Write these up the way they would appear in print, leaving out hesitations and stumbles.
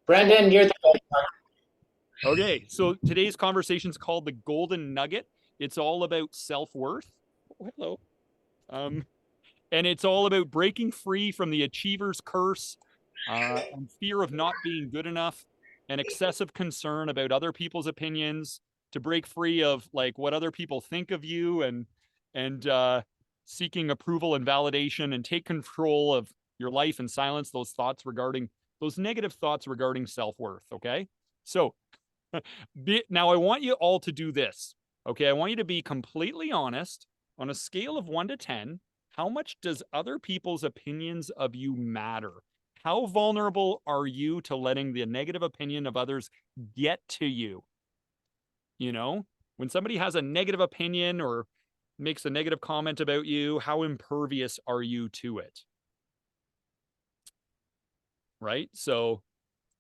Brendan, you're the best. Okay, so today's conversation is called the Golden Nugget. It's all about self-worth. Oh, hello. Um, and it's all about breaking free from the achiever's curse, and fear of not being good enough, and excessive concern about other people's opinions, to break free of like what other people think of you, and seeking approval and validation, and take control of your life and silence those negative thoughts regarding self-worth. Okay, so now I want you all to do this. Okay, I want you to be completely honest on a scale of 1 to 10. How much does other people's opinions of you matter? How vulnerable are you to letting the negative opinion of others get to you? You know, when somebody has a negative opinion or makes a negative comment about you, how impervious are you to it? Right? So,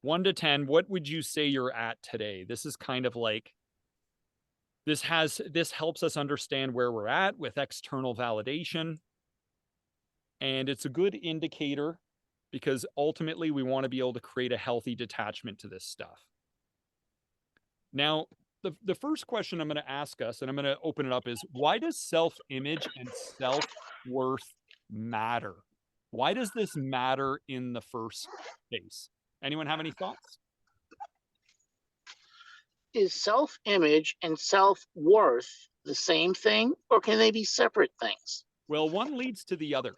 1 to 10, what would you say you're at today? This is kind of like this helps us understand where we're at with external validation, and it's a good indicator because ultimately we want to be able to create a healthy detachment to this stuff. Now, the first question I'm going to ask us, and I'm going to open it up, is why does self-image and self-worth matter? Why does this matter in the first place? Anyone have any thoughts? Is self-image and self-worth the same thing, or can they be separate things? Well, one leads to the other.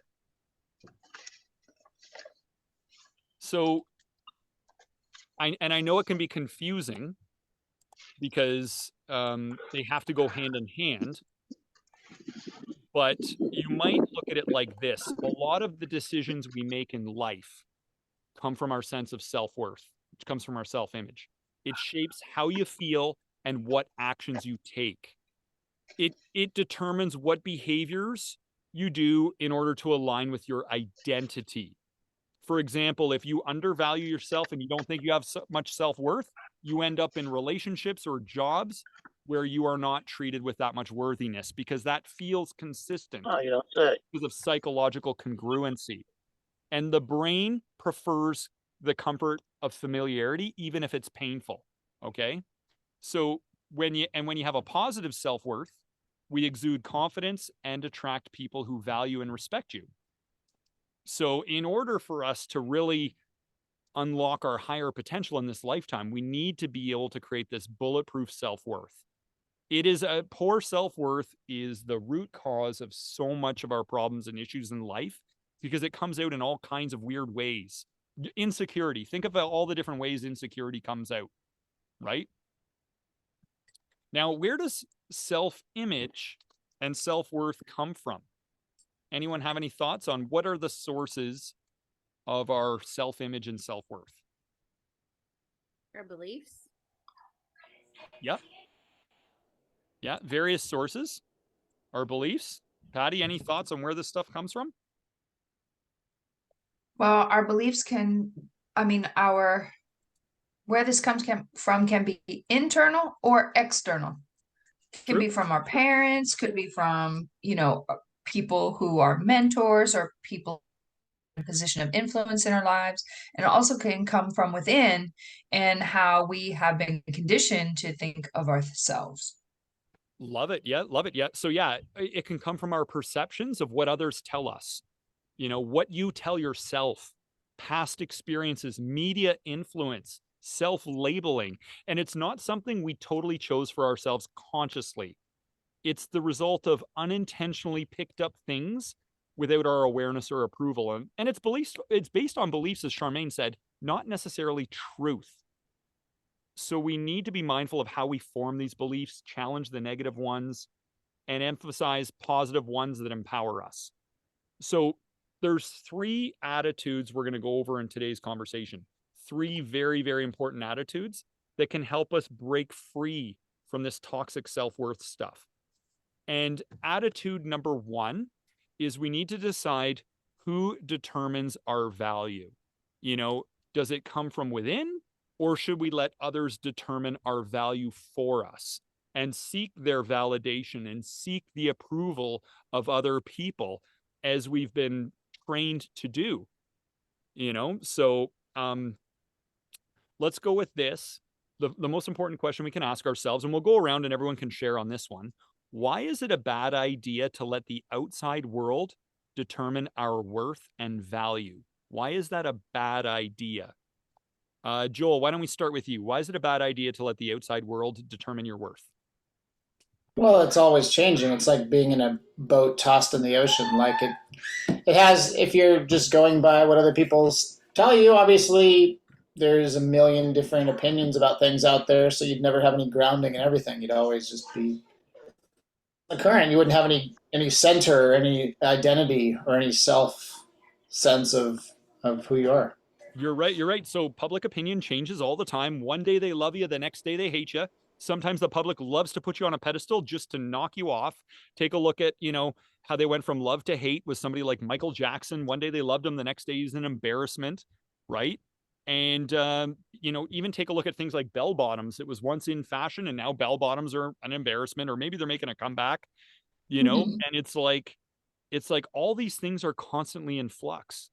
So I know it can be confusing because they have to go hand in hand, but you might look at it like this. A lot of the decisions we make in life come from our sense of self-worth, which comes from our self-image. It shapes how you feel and what actions you take. It determines what behaviors you do in order to align with your identity. For example, if you undervalue yourself and you don't think you have so much self-worth, you end up in relationships or jobs where you are not treated with that much worthiness because that feels consistent Oh, you don't say. because of psychological congruency. And the brain prefers the comfort of familiarity, even if it's painful. Okay. So when you have a positive self-worth, we exude confidence and attract people who value and respect you. So in order for us to really unlock our higher potential in this lifetime, we need to be able to create this bulletproof self-worth. It is a poor self-worth is the root cause of so much of our problems and issues in life because it comes out in all kinds of weird ways. Insecurity. Think of all the different ways insecurity comes out, right? Now, where does self-image and self-worth come from? Anyone have any thoughts on what are the sources of our self-image and self-worth? Our beliefs. Yep. Yeah, various sources, our beliefs. Patty, any thoughts on where this stuff comes from? Well, our beliefs can, I mean, where this from can be internal or external. Can True. be from our parents, could be from, people who are mentors or people in a position of influence in our lives. And it also can come from within and how we have been conditioned to think of ourselves. Love it. Yeah, love it. Yeah. So yeah, it can come from our perceptions of what others tell us. You know, what you tell yourself, past experiences, media influence, self-labeling, and it's not something we totally chose for ourselves consciously. It's the result of unintentionally picked up things without our awareness or approval. And it's based on beliefs, as Charmaine said, not necessarily truth. So we need to be mindful of how we form these beliefs, challenge the negative ones, and emphasize positive ones that empower us. So there's three attitudes we're going to go over in today's conversation. Three very, very important attitudes that can help us break free from this toxic self-worth stuff. And attitude number one is we need to decide who determines our value. You know, does it come from within, or should we let others determine our value for us and seek their validation and seek the approval of other people as we've been trained to do? So let's go with this. The most important question we can ask ourselves, and we'll go around and everyone can share on this one. Why is it a bad idea to let the outside world determine our worth and value? Why is that a bad idea? Joel, why don't we start with you? Why is it a bad idea to let the outside world determine your worth? Well, it's always changing. It's like being in a boat tossed in the ocean. Like it has, if you're just going by what other people tell you, obviously there's a million different opinions about things out there. So you'd never have any grounding in everything. You'd always just be the current. You wouldn't have any center or any identity or any self sense of who you are. You're right. You're right. So public opinion changes all the time. One day they love you, the next day they hate you. Sometimes the public loves to put you on a pedestal just to knock you off. Take a look at, how they went from love to hate with somebody like Michael Jackson. One day they loved him, the next day he's an embarrassment, right? And even take a look at things like bell bottoms. It was once in fashion, and now bell bottoms are an embarrassment, or maybe they're making a comeback. Mhm. And it's like all these things are constantly in flux,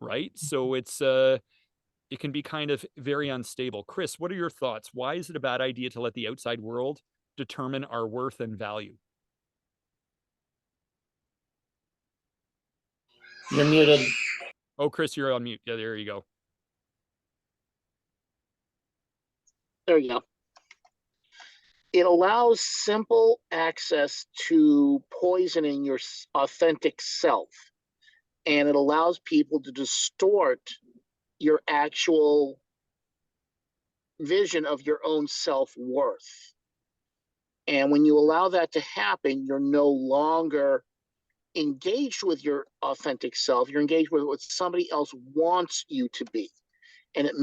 right? So it can be kind of very unstable. Chris, what are your thoughts? Why is it a bad idea to let the outside world determine our worth and value? You're muted. Oh, Chris, you're on mute. Yeah, there you go. There you go. It allows simple access to poisoning your authentic self, and it allows people to distort your actual vision of your own self-worth. And when you allow that to happen, you're no longer engaged with your authentic self. You're engaged with what somebody else wants you to be. And it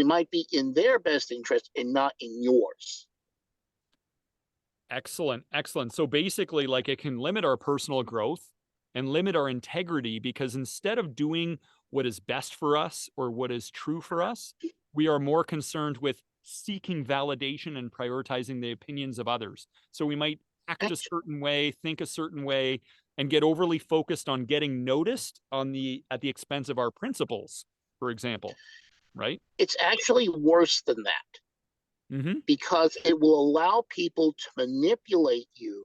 might be in their best interest and not in yours. Excellent. Excellent. So basically, like, it can limit our personal growth and limit our integrity, because instead of doing what is best for us or what is true for us, we are more concerned with seeking validation and prioritizing the opinions of others. So we might act a certain way, think a certain way, and get overly focused on getting noticed at the expense of our principles, for example, right? It's actually worse than that, because it will allow people to manipulate you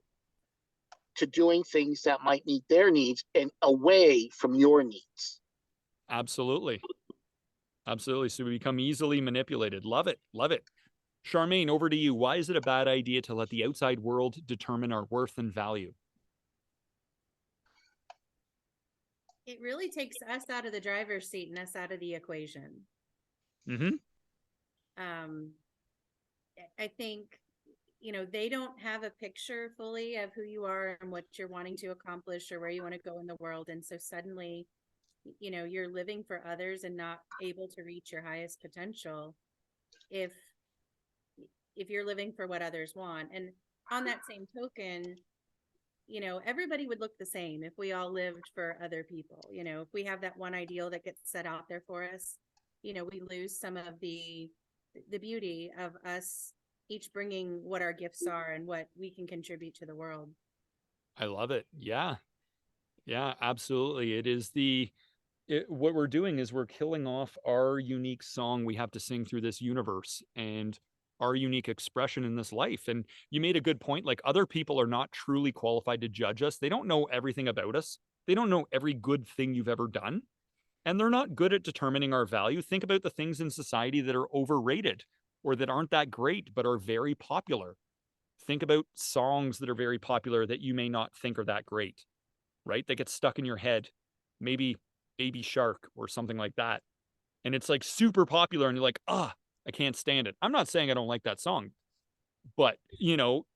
to doing things that might meet their needs and away from your needs. Absolutely. Absolutely. So we become easily manipulated. Love it. Love it. Charmaine, over to you. Why is it a bad idea to let the outside world determine our worth and value? It really takes us out of the driver's seat and us out of the equation. Mm-hmm. I think, they don't have a picture fully of who you are and what you're wanting to accomplish or where you want to go in the world. And so suddenly, you're living for others and not able to reach your highest potential if you're living for what others want. And on that same token, everybody would look the same if we all lived for other people. If we have that one ideal that gets set out there for us, we lose some of the beauty of us each bringing what our gifts are and what we can contribute to the world. I love it. Yeah. Yeah, absolutely. What we're doing is we're killing off our unique song we have to sing through this universe and our unique expression in this life. And you made a good point. Like, other people are not truly qualified to judge us. They don't know everything about us. They don't know every good thing you've ever done. And they're not good at determining our value. Think about the things in society that are overrated or that aren't that great, but are very popular. Think about songs that are very popular that you may not think are that great, right? That get stuck in your head. Maybe Baby Shark or something like that. And it's like super popular and you're like, I can't stand it. I'm not saying I don't like that song, but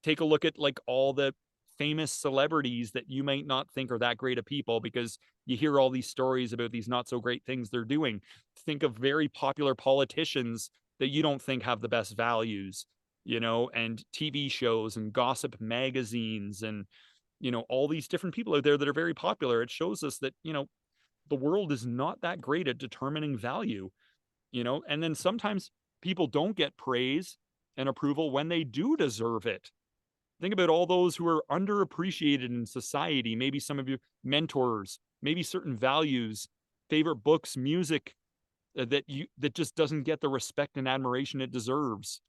take a look at like all the famous celebrities that you might not think are that great of people because you hear all these stories about these not so great things they're doing. Think of very popular politicians that you don't think have the best values, and TV shows and gossip magazines and, all these different people out there that are very popular. It shows us that, the world is not that great at determining value, and then sometimes people don't get praise and approval when they do deserve it. Think about all those who are underappreciated in society. Maybe some of your mentors, maybe certain values, favorite books, music, that just doesn't get the respect and admiration it deserves.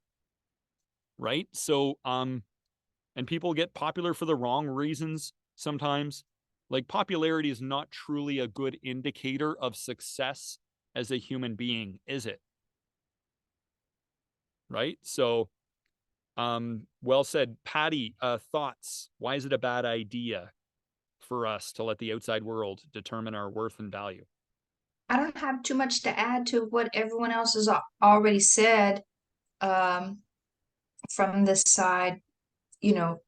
Right? So and people get popular for the wrong reasons sometimes. Like, popularity is not truly a good indicator of success as a human being, is it? Right? So well said. Patty, thoughts? Why is it a bad idea for us to let the outside world determine our worth and value? I don't have too much to add to what everyone else has already said. From this side, you know,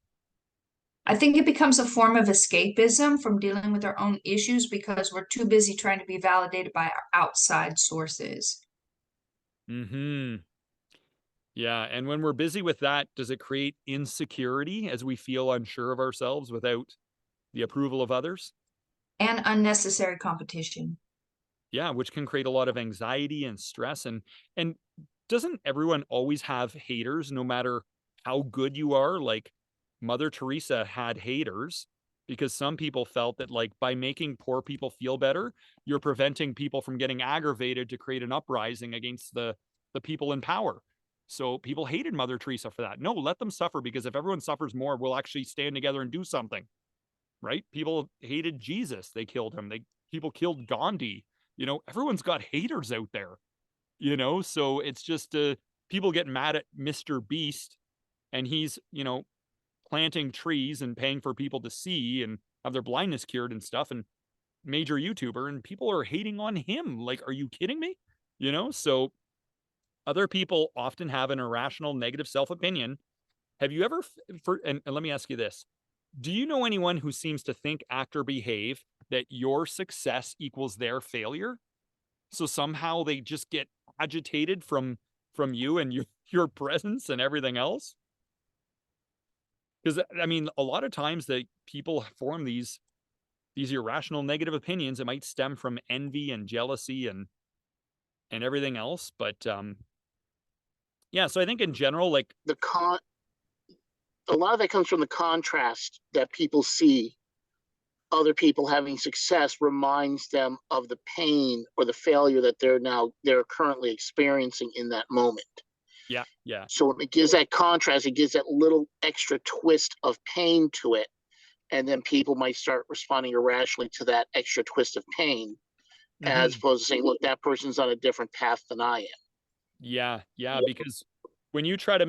I think it becomes a form of escapism from dealing with our own issues because we're too busy trying to be validated by our outside sources. Mm-hmm. Yeah, and when we're busy with that, does it create insecurity as we feel unsure of ourselves without the approval of others? And unnecessary competition. Yeah, which can create a lot of anxiety and stress. And doesn't everyone always have haters no matter how good you are? Like, Mother Teresa had haters because some people felt that, like, by making poor people feel better, you're preventing people from getting aggravated to create an uprising against the people in power. So people hated Mother Teresa for that. No, let them suffer, because if everyone suffers more, we'll actually stand together and do something. Right? People hated Jesus. They killed him. People killed Gandhi. Everyone's got haters out there. So it's just people get mad at Mr. Beast, and he's, planting trees and paying for people to see and have their blindness cured and stuff, and major YouTuber, and people are hating on him. Like, are you kidding me? So other people often have an irrational negative self-opinion. Have you ever, and let me ask you this. Do you know anyone who seems to think, act, or behave that your success equals their failure? So somehow they just get agitated from you and your presence and everything else? Because, I mean, a lot of times that people form these irrational negative opinions. It might stem from envy and jealousy and everything else. But yeah, so I think in general, like, a lot of that comes from the contrast that people see other people having success reminds them of the pain or the failure that they're currently experiencing in that moment. Yeah. So when it gives that contrast, it gives that little extra twist of pain to it. And then people might start responding irrationally to that extra twist of pain, as opposed to saying, look, that person's on a different path than I am. Yeah, because when you try to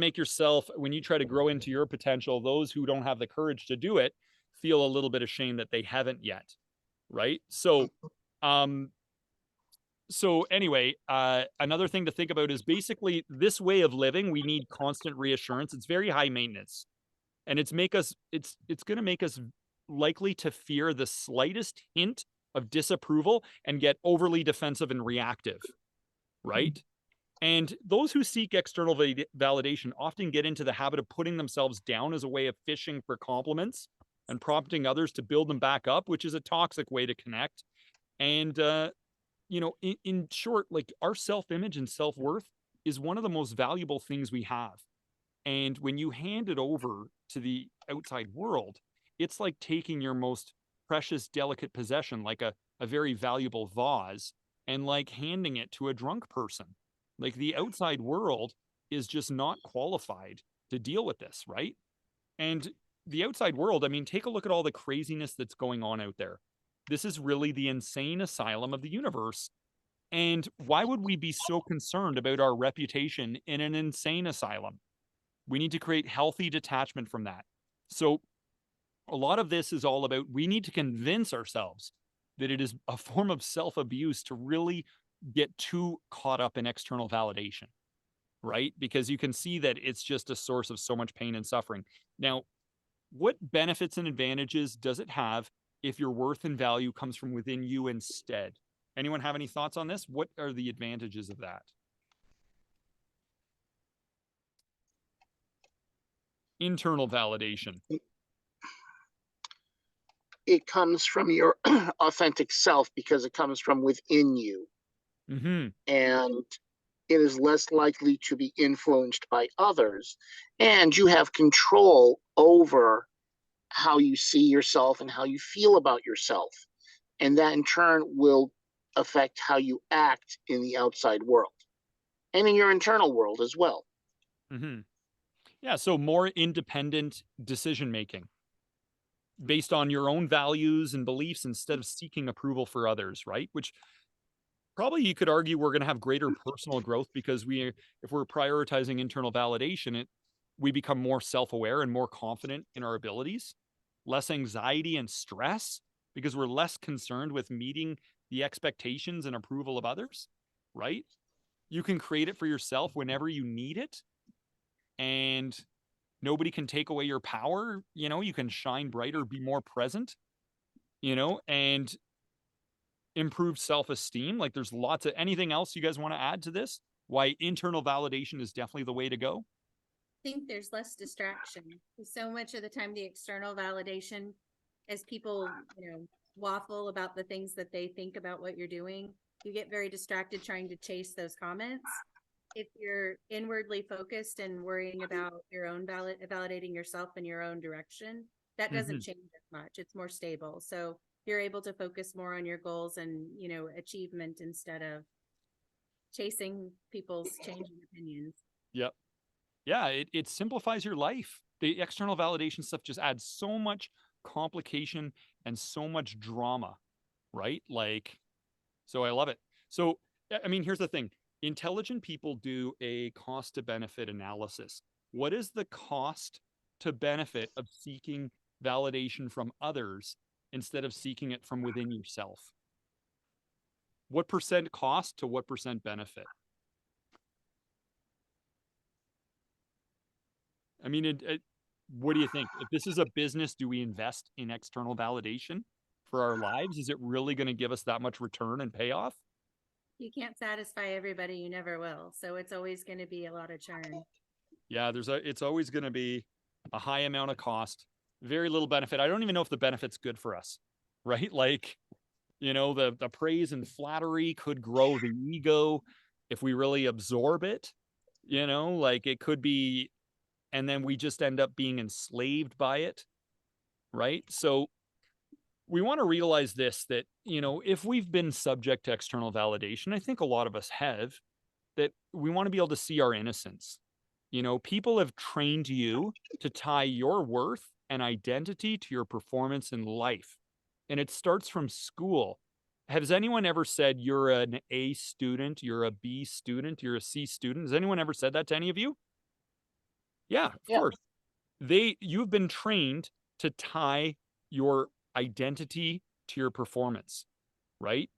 grow into your potential, those who don't have the courage to do it feel a little bit ashamed that they haven't yet, right? So anyway, another thing to think about is basically this way of living. We need constant reassurance. It's very high maintenance, and it's going to make us likely to fear the slightest hint of disapproval and get overly defensive and reactive, right? And those who seek external validation often get into the habit of putting themselves down as a way of fishing for compliments and prompting others to build them back up, which is a toxic way to connect. And, in short, like, our self-image and self-worth is one of the most valuable things we have. And when you hand it over to the outside world, it's like taking your most precious, delicate possession, like a very valuable vase, and like handing it to a drunk person. Like, the outside world is just not qualified to deal with this, right? And the outside world, I mean, take a look at all the craziness that's going on out there. This is really the insane asylum of the universe. And why would we be so concerned about our reputation in an insane asylum? We need to create healthy detachment from that. So a lot of this is all about, we need to convince ourselves that it is a form of self-abuse to really get too caught up in external validation, right? Because you can see that it's just a source of so much pain and suffering. Now, what benefits and advantages does it have if your worth and value comes from within you instead? Anyone have any thoughts on this? What are the advantages of that? Internal validation. It comes from your authentic self because it comes from within you. And it is less likely to be influenced by others. And you have control over how you see yourself and how you feel about yourself. And that in turn will affect how you act in the outside world and in your internal world as well. Mm-hmm. Yeah. So more independent decision making based on your own values and beliefs instead of seeking approval for others, right? Which probably you could argue we're going to have greater personal growth because if we're prioritizing internal validation, we become more self-aware and more confident in our abilities, less anxiety and stress because we're less concerned with meeting the expectations and approval of others, right? You can create it for yourself whenever you need it, and nobody can take away your power. You can shine brighter, be more present, and improve self-esteem. Like there's lots of anything else you guys want to add to this? Why internal validation is definitely the way to go? I think there's less distraction. So much of the time, the external validation, as people, waffle about the things that they think about what you're doing, you get very distracted trying to chase those comments. If you're inwardly focused and worrying about your own validating yourself in your own direction, that doesn't change as much. It's more stable. So you're able to focus more on your goals and, achievement instead of chasing people's changing opinions. Yep. Yeah, it simplifies your life. The external validation stuff just adds so much complication and so much drama, right? Like, so I love it. So, I mean, here's the thing. Intelligent people do a cost to benefit analysis. What is the cost to benefit of seeking validation from others instead of seeking it from within yourself? What percent cost to what percent benefit? I mean, what do you think? If this is a business, do we invest in external validation for our lives? Is it really going to give us that much return and payoff? You can't satisfy everybody. You never will. So it's always going to be a lot of churn. Yeah, it's always going to be a high amount of cost, very little benefit. I don't even know if the benefit's good for us, right? Like, the praise and flattery could grow the ego if we really absorb it, like it could be, and then we just end up being enslaved by it, right? So we want to realize this, that, if we've been subject to external validation, I think a lot of us have, that we want to be able to see our innocence. People have trained you to tie your worth and identity to your performance in life. And it starts from school. Has anyone ever said you're an A student, you're a B student, you're a C student? Has anyone ever said that to any of you? Yeah, of course. You've been trained to tie your identity to your performance, right?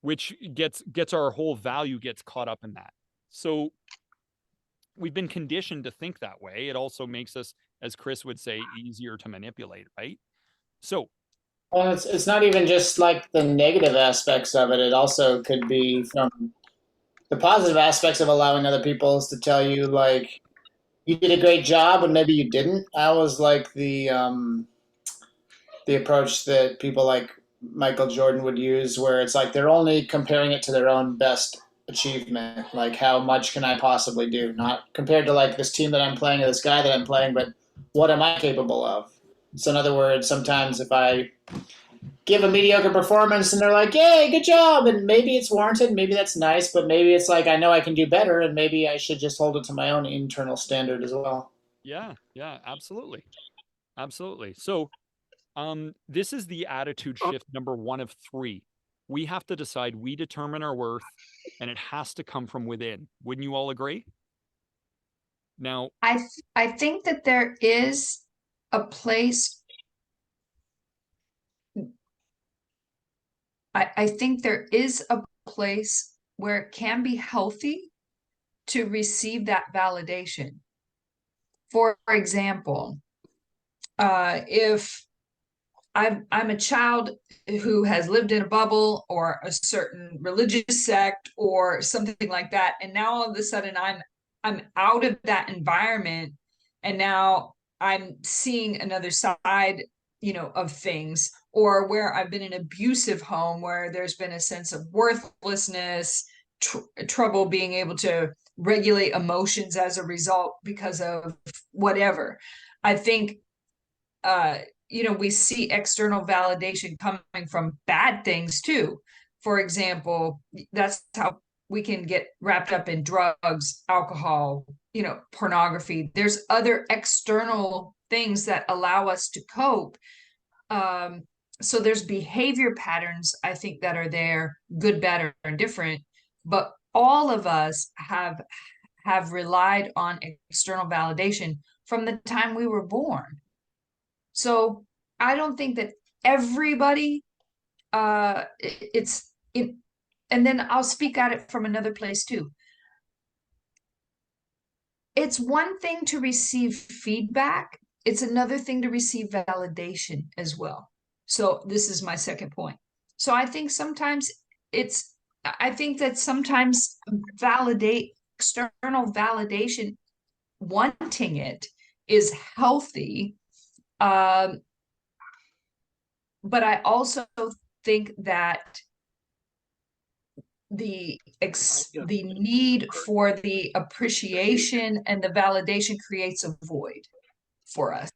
Which gets our whole value gets caught up in that. So we've been conditioned to think that way. It also makes us, as Chris would say, easier to manipulate, right? So, well, it's not even just like the negative aspects of it. It also could be from the positive aspects of allowing other people to tell you like you did a great job when maybe you didn't. I always like the approach that people like Michael Jordan would use, where it's like they're only comparing it to their own best achievement. Like, how much can I possibly do? Not compared to like this team that I'm playing or this guy that I'm playing, but what am I capable of? So, in other words, sometimes if I give a mediocre performance and they're like, yay, good job, and maybe it's warranted, maybe that's nice, but maybe it's like I know I can do better, and maybe I should just hold it to my own internal standard as well. yeah, absolutely. Absolutely. So, this is the attitude shift number 1 of 3. We have to decide we determine our worth, and it has to come from within. Wouldn't you all agree? Now, I think that there is a place. I think there is a place where it can be healthy to receive that validation. For example, if I'm a child who has lived in a bubble or a certain religious sect or something like that, and now all of a sudden I'm out of that environment, and now I'm seeing another side, of things, or where I've been in an abusive home where there's been a sense of worthlessness, trouble being able to regulate emotions as a result because of whatever. I think we see external validation coming from bad things too, for example, that's how we can get wrapped up in drugs, alcohol, pornography. There's other external things that allow us to cope. So there's behavior patterns, I think, that are there, good, bad, or indifferent, but all of us have relied on external validation from the time we were born. So I don't think that everybody and then I'll speak at it from another place too. It's one thing to receive feedback, it's another thing to receive validation as well. So this is my second point. So I think that sometimes external validation, wanting it, is healthy. But I also think that the need for the appreciation and the validation creates a void for us,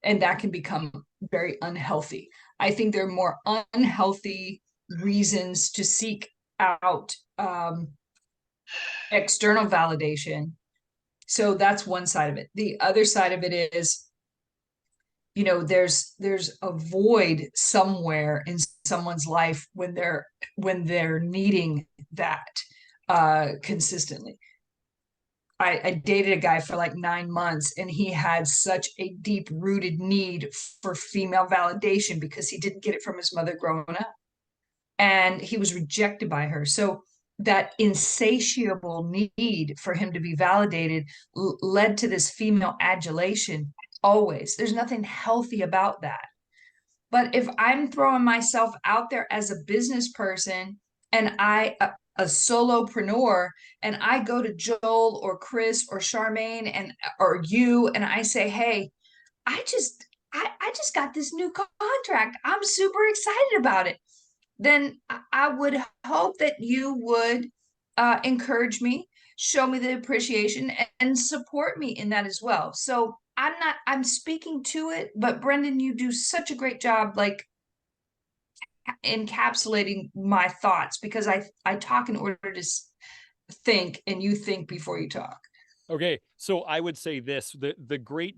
and that can become very unhealthy. I think there are more unhealthy reasons to seek out external validation. So that's one side of it. The other side of it is, there's a void somewhere in someone's life when they're needing that consistently. I dated a guy for like 9 months, and he had such a deep rooted need for female validation because he didn't get it from his mother growing up, and he was rejected by her. So that insatiable need for him to be validated led to this female adulation. Always. There's nothing healthy about that. But if I'm throwing myself out there as a business person, and a solopreneur, and I go to Joel or Chris or Charmaine or you, and I say, hey, I just got this new contract, I'm super excited about it, then I would hope that you would encourage me, show me the appreciation, and support me in that as well. So I'm speaking to it, but Brendan, you do such a great job, like encapsulating my thoughts, because I talk in order to think, and you think before you talk. Okay, so I would say this: the great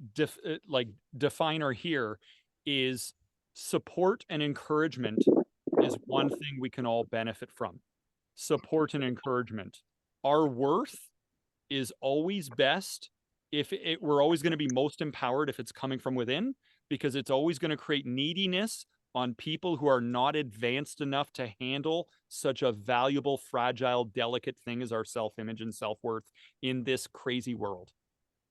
definer here is support and encouragement is one thing we can all benefit from. Support and encouragement. Our worth is always best if we're always going to be most empowered if it's coming from within, because it's always going to create neediness on people who are not advanced enough to handle such a valuable, fragile, delicate thing as our self-image and self-worth in this crazy world,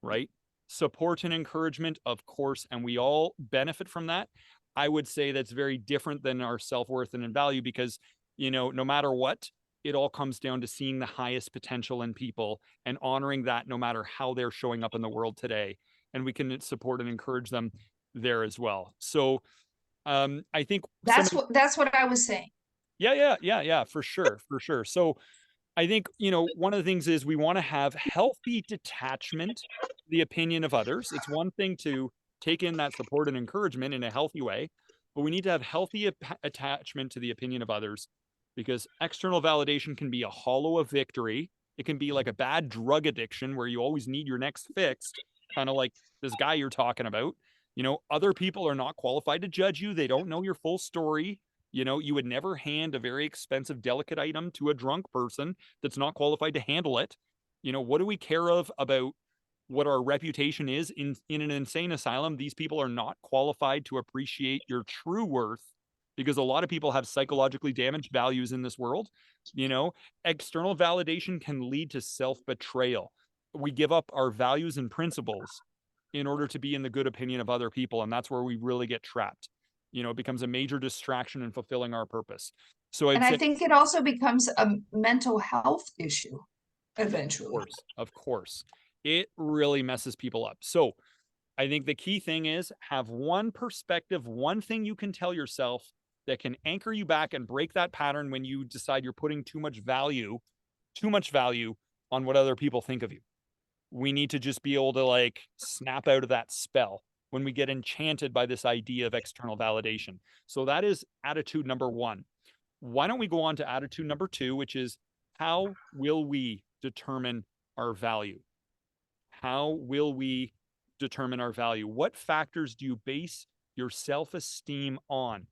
right? Support and encouragement, of course, and we all benefit from that. I would say that's very different than our self-worth and in value, because, no matter what, it all comes down to seeing the highest potential in people and honoring that no matter how they're showing up in the world today. And we can support and encourage them there as well. So I think that's what I was saying. Yeah, for sure. So I think, one of the things is we want to have healthy detachment to the opinion of others. It's one thing to take in that support and encouragement in a healthy way, but we need to have healthy attachment to the opinion of others, because external validation can be a hollow of victory. It can be like a bad drug addiction where you always need your next fix, kind of like this guy you're talking about. Other people are not qualified to judge you. They don't know your full story. You would never hand a very expensive, delicate item to a drunk person that's not qualified to handle it. What do we care about what our reputation is in an insane asylum? These people are not qualified to appreciate your true worth, because a lot of people have psychologically damaged values in this world. External validation can lead to self-betrayal. We give up our values and principles in order to be in the good opinion of other people, and that's where we really get trapped. It becomes a major distraction in fulfilling our purpose. So I think it also becomes a mental health issue eventually. Of course. It really messes people up. So I think the key thing is have one perspective, one thing you can tell yourself that can anchor you back and break that pattern when you decide you're putting too much value on what other people think of you. We need to just be able to snap out of that spell when we get enchanted by this idea of external validation. So that is attitude number one. why don't we go on to attitude number 2, which is, how will we determine our value? How will we determine our value? What factors do you base your self-esteem on?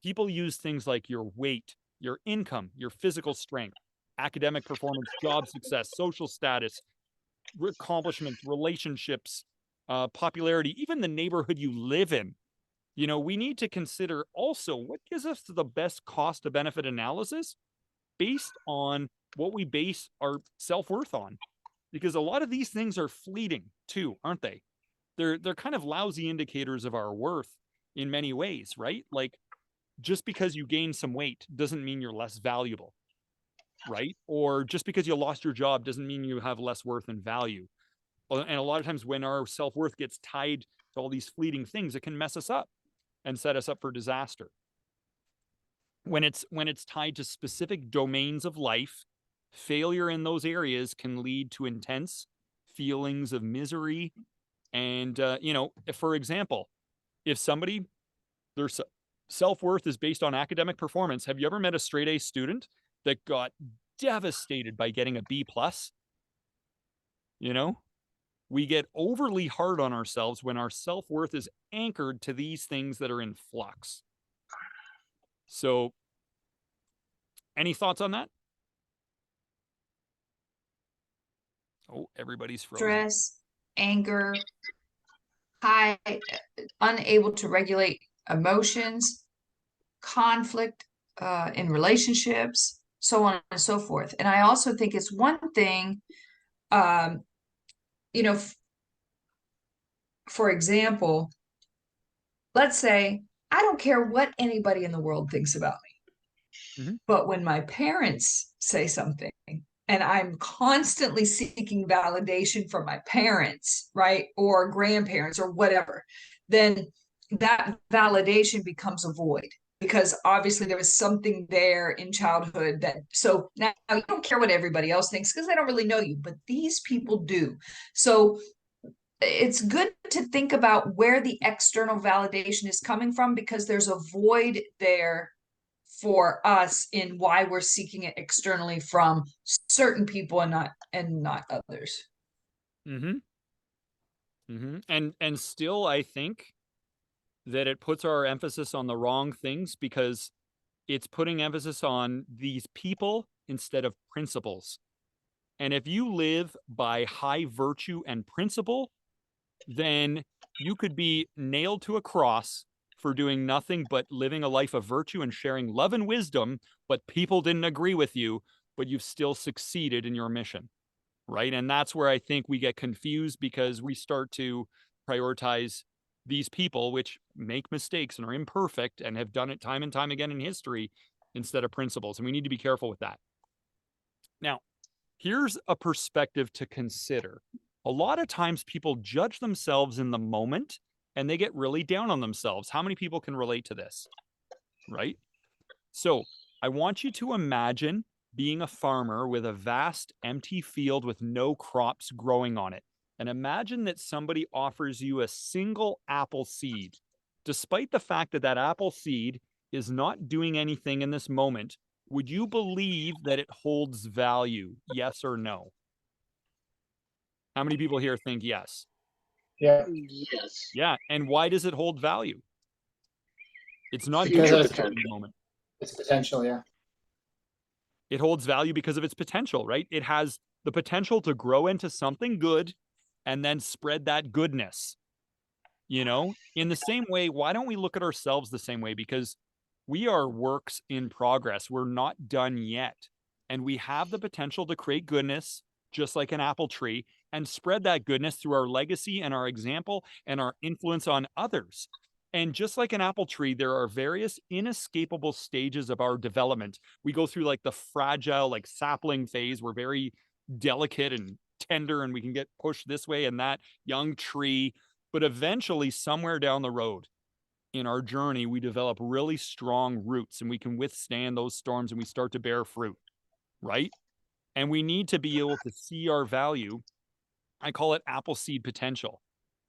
People use things like your weight, your income, your physical strength, academic performance, job success, social status, accomplishments, relationships, popularity, even the neighborhood you live in. You know, we need to consider also what gives us the best cost to benefit analysis based on what we base our self-worth on. Because a lot of these things are fleeting too, aren't they? They're kind of lousy indicators of our worth in many ways, right? Like, just because you gain some weight doesn't mean you're less valuable, right? Or just because you lost your job doesn't mean you have less worth and value. And a lot of times when our self-worth gets tied to all these fleeting things, it can mess us up and set us up for disaster. When it's tied to specific domains of life, failure in those areas can lead to intense feelings of misery. And you know, for example, if somebody, their self-worth is based on academic performance, have you ever met a straight A student that got devastated by getting a B plus? You know, we get overly hard on ourselves when our self-worth is anchored to these things that are in flux. So, any thoughts on that? Oh, everybody's frozen. Stress, anger, high, unable to regulate emotions, conflict in relationships, so on and so forth. And I also think it's one thing, you know, for example, let's say I don't care what anybody in the world thinks about me. Mhm. But when my parents say something and I'm constantly seeking validation from my parents, right, or grandparents or whatever, then that validation becomes a void, because obviously there was something there in childhood that, so now you don't care what everybody else thinks because they don't really know you, but these people do. So it's good to think about where the external validation is coming from, because there's a void there for us in why we're seeking it externally from certain people and not others. Mm-hmm. Mm-hmm. And still, I think that it puts our emphasis on the wrong things, because it's putting emphasis on these people instead of principles. And if you live by high virtue and principle, then you could be nailed to a cross for doing nothing but living a life of virtue and sharing love and wisdom, but people didn't agree with you, but you've still succeeded in your mission, right? And that's where I think we get confused, because we start to prioritize these people, which make mistakes and are imperfect and have done it time and time again in history, instead of principles. And we need to be careful with that. Now, here's a perspective to consider. A lot of times people judge themselves in the moment and they get really down on themselves. How many people can relate to this? Right? So I want you to imagine being a farmer with a vast empty field with no crops growing on it. And imagine that somebody offers you a single apple seed. Despite the fact that that apple seed is not doing anything in this moment, would you believe that it holds value? Yes or no? How many people here think yes? Yeah. Yes. Yeah. And why does it hold value? It's not Because doing of anything in the moment. its potential, yeah. It holds value because of its potential, right? It has the potential to grow into something good and then spread that goodness. You know, in the same way, why don't we look at ourselves the same way? Because we are works in progress. We're not done yet. And we have the potential to create goodness, just like an apple tree, and spread that goodness through our legacy and our example and our influence on others. And just like an apple tree, there are various inescapable stages of our development. We go through like the fragile, like sapling phase. We're very delicate and tender, and we can get pushed this way and that, young tree. But eventually, somewhere down the road in our journey, we develop really strong roots and we can withstand those storms and we start to bear fruit, right? And we need to be able to see our value. I call it apple seed potential.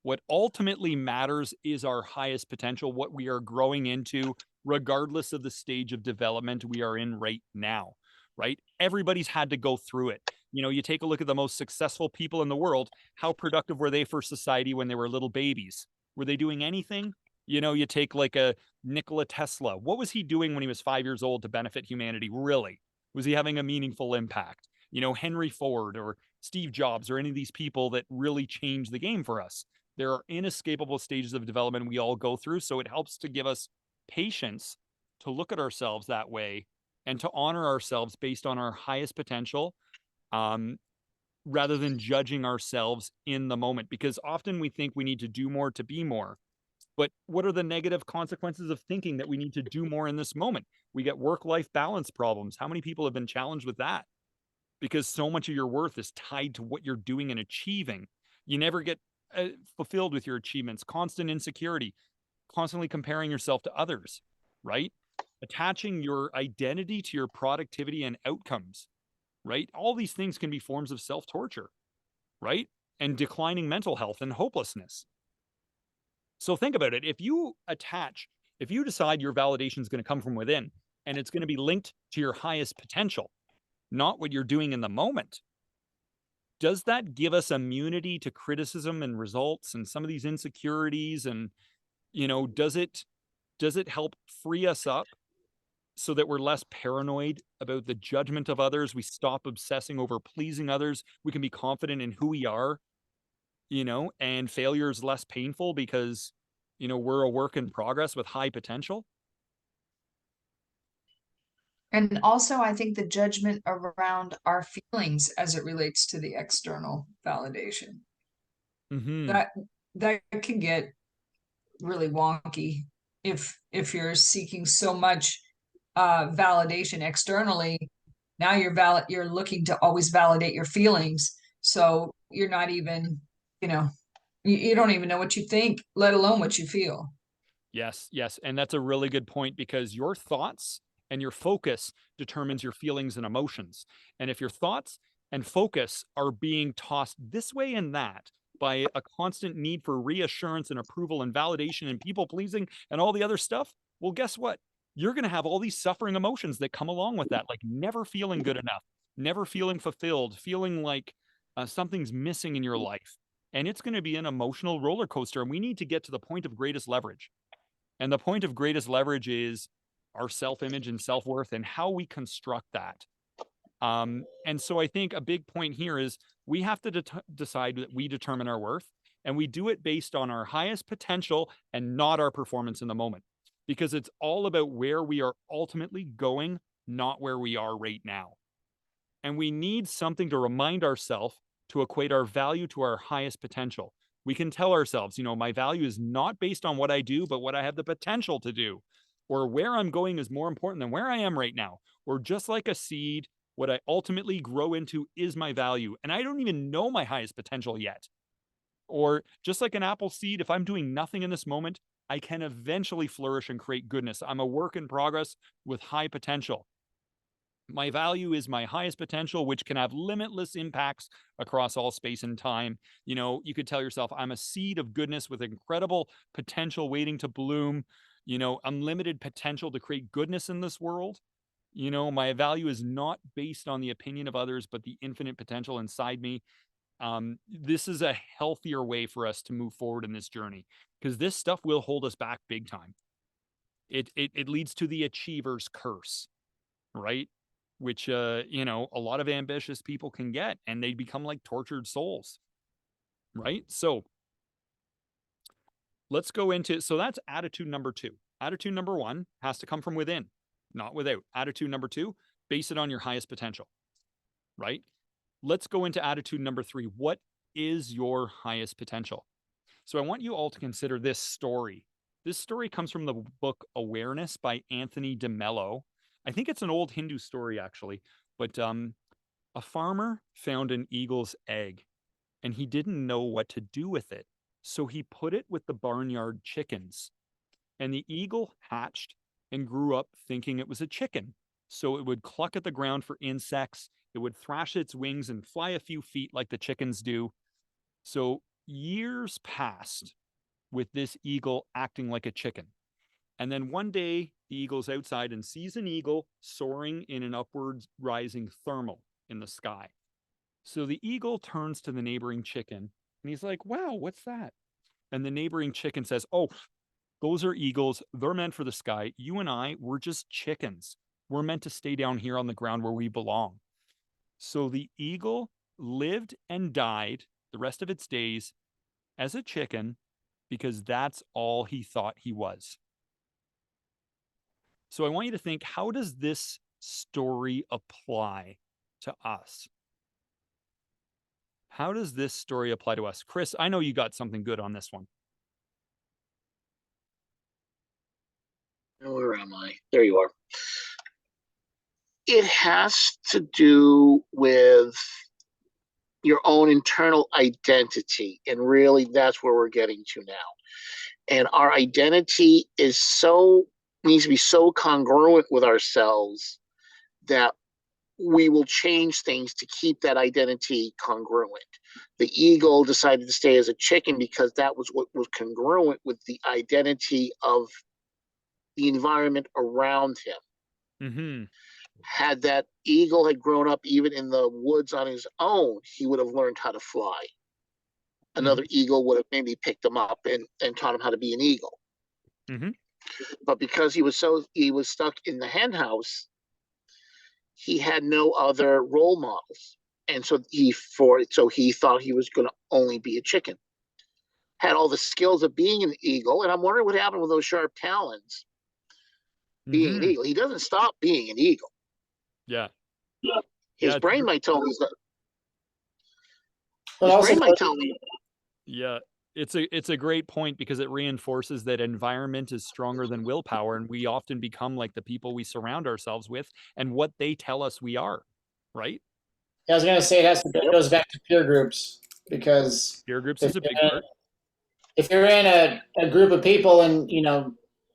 What ultimately matters is our highest potential, what we are growing into regardless of the stage of development we are in right now, right? Everybody's had to go through it. You know, you take a look at the most successful people in the world. How productive were they for society when they were little babies? Were they doing anything? You know, you take like a Nikola Tesla. What was he doing when he was 5 years old to benefit humanity? Really? Was he having a meaningful impact? You know, Henry Ford or Steve Jobs or any of these people that really changed the game for us. There are inescapable stages of development we all go through. So it helps to give us patience to look at ourselves that way and to honor ourselves based on our highest potential, um, rather than judging ourselves in the moment. Because often we think we need to do more to be more. But what are the negative consequences of thinking that we need to do more in this moment? We get work-life balance problems. How many people have been challenged with that? Because so much of your worth is tied to what you're doing and achieving. You never get fulfilled with your achievements, constant insecurity, constantly comparing yourself to others, right? Attaching your identity to your productivity and outcomes, right? All these things can be forms of self-torture, right? And declining mental health and hopelessness. So think about it. If you decide your validation is going to come from within and it's going to be linked to your highest potential, not what you're doing in the moment, does that give us immunity to criticism and results and some of these insecurities? And, you know, does it help free us up so that we're less paranoid about the judgment of others? We stop obsessing over pleasing others. We can be confident in who we are, you know, and failure is less painful because, you know, we're a work in progress with high potential. And also, I think the judgment around our feelings as it relates to the external validation, Mm-hmm. that can get really wonky if you're seeking so much validation externally. Now you're looking to always validate your feelings, so you're not even, you know, you don't even know what you think, let alone what you feel. Yes, yes. And that's a really good point because your thoughts and your focus determines your feelings and emotions. And if your thoughts and focus are being tossed this way and that by a constant need for reassurance and approval and validation and people pleasing and all the other stuff, well, guess what? You're going to have all these suffering emotions that come along with that, like never feeling good enough, never feeling fulfilled, feeling like something's missing in your life. And it's going to be an emotional roller coaster. And we need to get to the point of greatest leverage. And the point of greatest leverage is our self-image and self-worth and how we construct that. And so I think a big point here is we have to decide that we determine our worth, and we do it based on our highest potential and not our performance in the moment, because it's all about where we are ultimately going, not where we are right now. And we need something to remind ourselves to equate our value to our highest potential. We can tell ourselves, you know, my value is not based on what I do, but what I have the potential to do. Or where I'm going is more important than where I am right now. Or just like a seed, what I ultimately grow into is my value. And I don't even know my highest potential yet. Or just like an apple seed, if I'm doing nothing in this moment, I can eventually flourish and create goodness. I'm a work in progress with high potential. My value is my highest potential, which can have limitless impacts across all space and time. You know, you could tell yourself, I'm a seed of goodness with incredible potential waiting to bloom, you know, unlimited potential to create goodness in this world. You know, my value is not based on the opinion of others, but the infinite potential inside me. This is a healthier way for us to move forward in this journey, because this stuff will hold us back big time. It leads to the achiever's curse, right? Which, you know, a lot of ambitious people can get, and they become like tortured souls, right? So let's go into, so that's attitude number 2. Attitude number 1 has to come from within, not without. Attitude number 2, base it on your highest potential, right? Let's go into attitude number 3. What is your highest potential? So I want you all to consider this story. This story comes from the book Awareness by Anthony DeMello. I think it's an old Hindu story, actually. But a farmer found an eagle's egg, and he didn't know what to do with it. So he put it with the barnyard chickens. And the eagle hatched and grew up thinking it was a chicken. So it would cluck at the ground for insects. It would thrash its wings and fly a few feet like the chickens do. So years passed with this eagle acting like a chicken. And then one day the eagle's outside and sees an eagle soaring in an upward rising thermal in the sky. So the eagle turns to the neighboring chicken and he's like, wow, what's that? And the neighboring chicken says, oh, those are eagles. They're meant for the sky. You and I, we're just chickens. We're meant to stay down here on the ground where we belong. So the eagle lived and died the rest of its days as a chicken because that's all he thought he was. So I want you to think, how does this story apply to us? How does this story apply to us? Chris, I know you got something good on this one. Where am I? There you are. It has to do with your own internal identity. And really, that's where we're getting to now. And our identity needs to be so congruent with ourselves that we will change things to keep that identity congruent. The eagle decided to stay as a chicken because that was what was congruent with the identity of the environment around him. Mm-hmm. Had that eagle had grown up even in the woods on his own, he would have learned how to fly. Another eagle would have maybe picked him up and taught him how to be an eagle. Mm-hmm. But because he was stuck in the hen house, he had no other role models. And so he thought he was going to only be a chicken. Had all the skills of being an eagle, and I'm wondering what happened with those sharp talons. Being an eagle, he doesn't stop being an eagle. Yeah. His brain might tell me that. But His also, brain might tell me. Yeah. It's a great point because it reinforces that environment is stronger than willpower, and we often become like the people we surround ourselves with and what they tell us we are, right? I was going to say it goes back to peer groups, because Peer groups if is a big you're, part. if you're in a group of people, and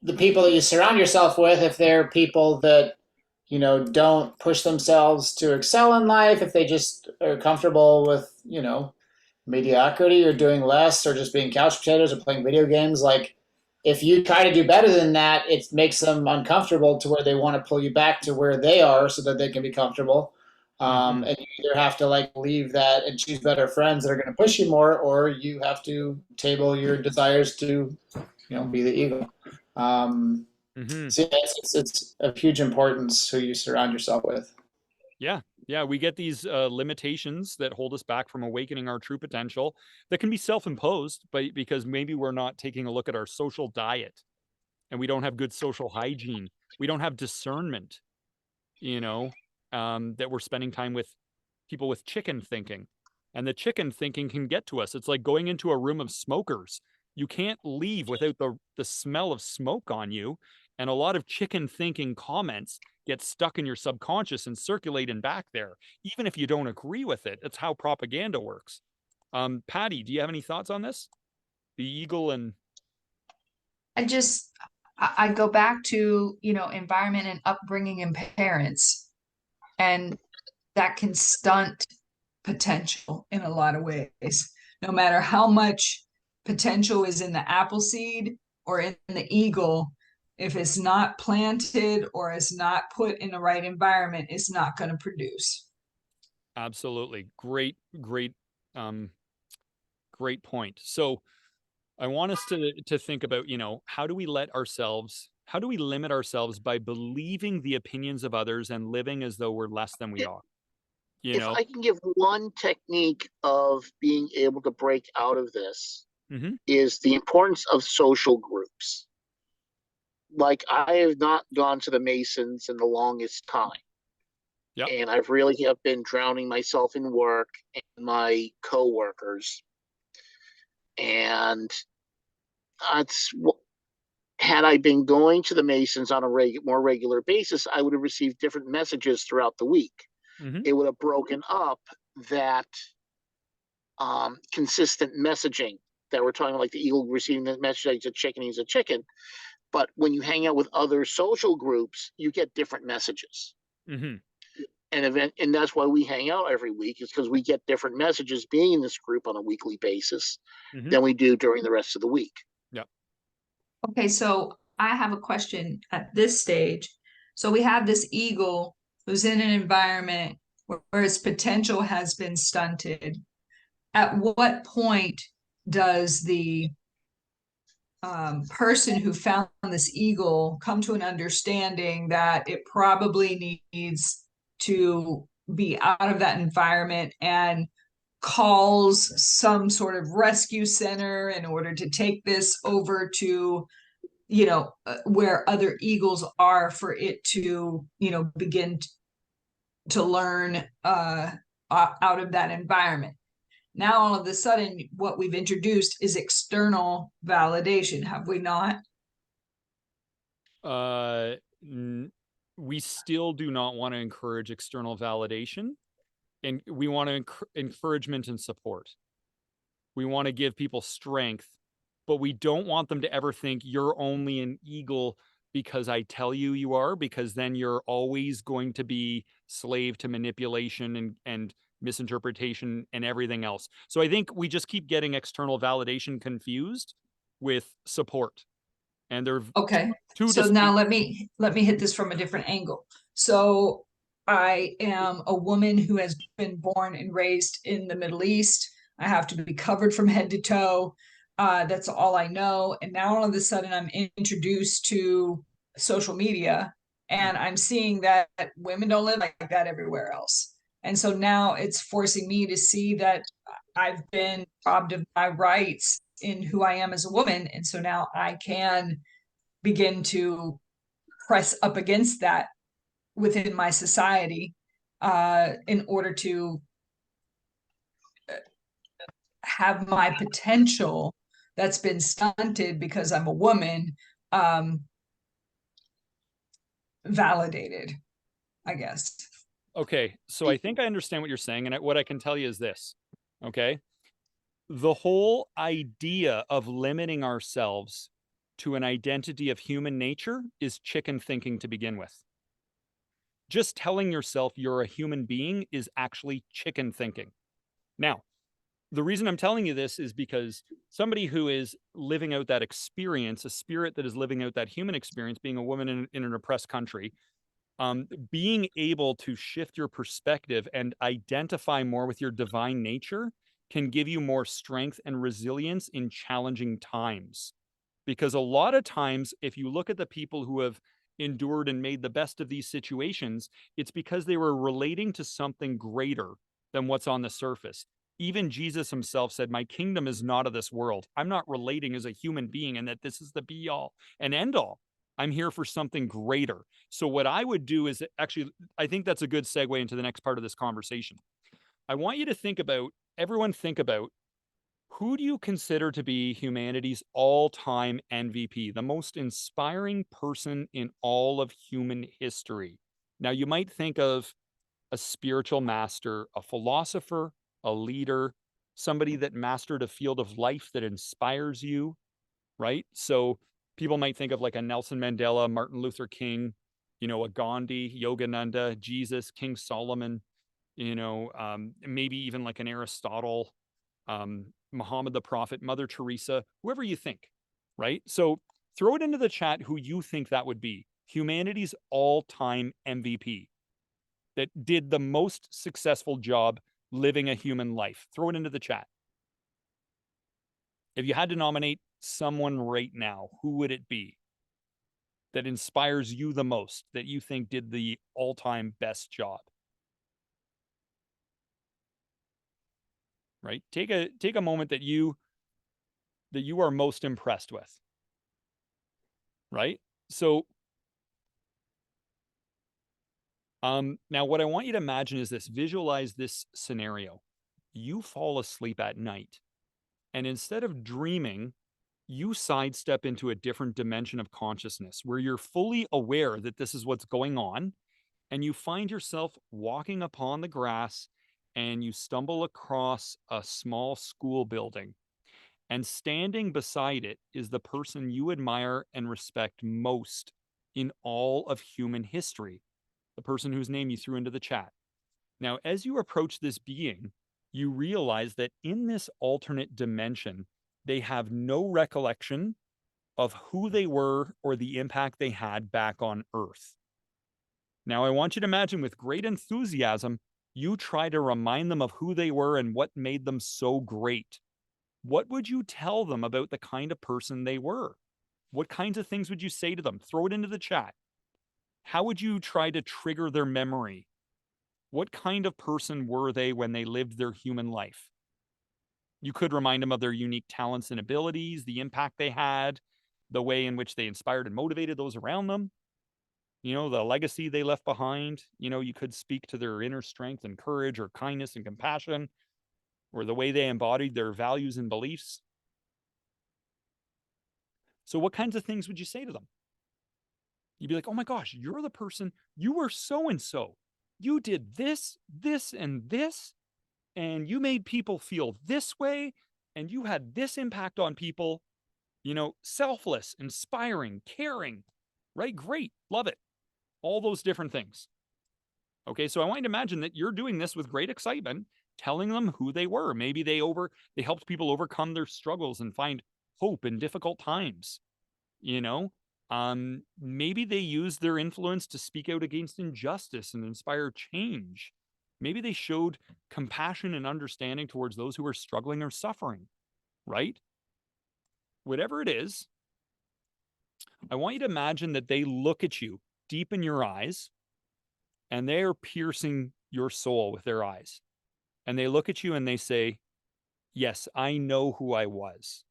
the people that you surround yourself with, if they're people that don't push themselves to excel in life, if they just are comfortable with mediocrity, or doing less, or just being couch potatoes, or playing video games, like, if you try to do better than that, it makes them uncomfortable to where they want to pull you back to where they are so that they can be comfortable. And you either have to leave that and choose better friends that are going to push you more, or you have to table your desires to be the eagle. So it's of huge importance who you surround yourself with. Yeah, we get these limitations that hold us back from awakening our true potential that can be self-imposed, but because maybe we're not taking a look at our social diet and we don't have good social hygiene. We don't have discernment, that we're spending time with people with chicken thinking. And the chicken thinking can get to us. It's like going into a room of smokers. You can't leave without the smell of smoke on you. And a lot of chicken thinking comments get stuck in your subconscious and circulating back there, even if you don't agree with it. It's how propaganda works. Patty, do you have any thoughts on this? The eagle and I go back to, environment and upbringing and parents, and that can stunt potential in a lot of ways. No matter how much potential is in the apple seed or in the eagle, if it's not planted or is not put in the right environment, it's not going to produce. Absolutely. Great point. So I want us to think about, how do we limit ourselves by believing the opinions of others and living as though we're less than we are? If I can give one technique of being able to break out of this, is the importance of social groups. Like, I have not gone to the Masons in the longest time. Yep. And I've really have been drowning myself in work and my coworkers. And had I been going to the Masons on a more regular basis, I would have received different messages throughout the week. It would have broken up that consistent messaging that we're talking about, like the eagle receiving the message that he's a chicken. But when you hang out with other social groups, you get different messages. And that's why we hang out every week, is because we get different messages being in this group on a weekly basis than we do during the rest of the week. Yep. Okay, so I have a question at this stage. So we have this eagle who's in an environment where its potential has been stunted. At what point does the person who found this eagle come to an understanding that it probably needs to be out of that environment and calls some sort of rescue center in order to take this over to, where other eagles are, for it to, begin to learn out of that environment? Now, all of a sudden, what we've introduced is external validation, have we not? We still do not want to encourage external validation, and we want to encouragement and support. We want to give people strength, but we don't want them to ever think you're only an eagle because I tell you you are, because then you're always going to be slave to manipulation and misinterpretation and everything else. So I think we just keep getting external validation confused with support. And they're Okay. two So distinct. now let me hit this from a different angle. So I am a woman who has been born and raised in the Middle East. I have to be covered from head to toe. That's all I know. And now all of a sudden I'm introduced to social media, and I'm seeing that women don't live like that everywhere else. And so now it's forcing me to see that I've been robbed of my rights in who I am as a woman. And so now I can begin to press up against that within my society, in order to have my potential that's been stunted because I'm a woman, validated, I guess. Okay, so I think I understand what you're saying, and what I can tell you is this, okay? The whole idea of limiting ourselves to an identity of human nature is chicken thinking to begin with. Just telling yourself you're a human being is actually chicken thinking. Now, the reason I'm telling you this is because somebody who is living out that experience, a spirit that is living out that human experience, being a woman in an oppressed country, being able to shift your perspective and identify more with your divine nature can give you more strength and resilience in challenging times. Because a lot of times, if you look at the people who have endured and made the best of these situations, it's because they were relating to something greater than what's on the surface. Even Jesus himself said, my kingdom is not of this world. I'm not relating as a human being and that this is the be all and end all. I'm here for something greater. So what I would do is actually, I think that's a good segue into the next part of this conversation. I want you to think about, everyone think about, who do you consider to be humanity's all-time MVP, the most inspiring person in all of human history? Now, you might think of a spiritual master, a philosopher, a leader, somebody that mastered a field of life that inspires you, right? So people might think of like a Nelson Mandela, Martin Luther King, a Gandhi, Yogananda, Jesus, King Solomon, maybe even like an Aristotle, Muhammad the Prophet, Mother Teresa, whoever you think, right? So throw it into the chat who you think that would be. Humanity's all-time MVP that did the most successful job living a human life. Throw it into the chat. If you had to nominate someone right now, who would it be that inspires you the most, that you think did the all-time best job? Right? Take a moment that you are most impressed with. Right? So now what I want you to imagine is this. Visualize this scenario. You fall asleep at night, and instead of dreaming, you sidestep into a different dimension of consciousness where you're fully aware that this is what's going on, and you find yourself walking upon the grass, and you stumble across a small school building, and standing beside it is the person you admire and respect most in all of human history, the person whose name you threw into the chat. Now, as you approach this being, you realize that in this alternate dimension, they have no recollection of who they were or the impact they had back on Earth. Now, I want you to imagine with great enthusiasm, you try to remind them of who they were and what made them so great. What would you tell them about the kind of person they were? What kinds of things would you say to them? Throw it into the chat. How would you try to trigger their memory? What kind of person were they when they lived their human life? You could remind them of their unique talents and abilities, the impact they had, the way in which they inspired and motivated those around them, the legacy they left behind. You could speak to their inner strength and courage or kindness and compassion, or the way they embodied their values and beliefs. So what kinds of things would you say to them? You'd be like, oh my gosh, you're the person, you were so-and-so. You did this, this, and this, and you made people feel this way, and you had this impact on people, selfless, inspiring, caring, right? Great. Love it. All those different things. Okay, so I want you to imagine that you're doing this with great excitement, telling them who they were. Maybe they helped people overcome their struggles and find hope in difficult times. Maybe they used their influence to speak out against injustice and inspire change. Maybe they showed compassion and understanding towards those who are struggling or suffering, right? Whatever it is, I want you to imagine that they look at you deep in your eyes and they are piercing your soul with their eyes. And they look at you and they say, yes, I know who I was.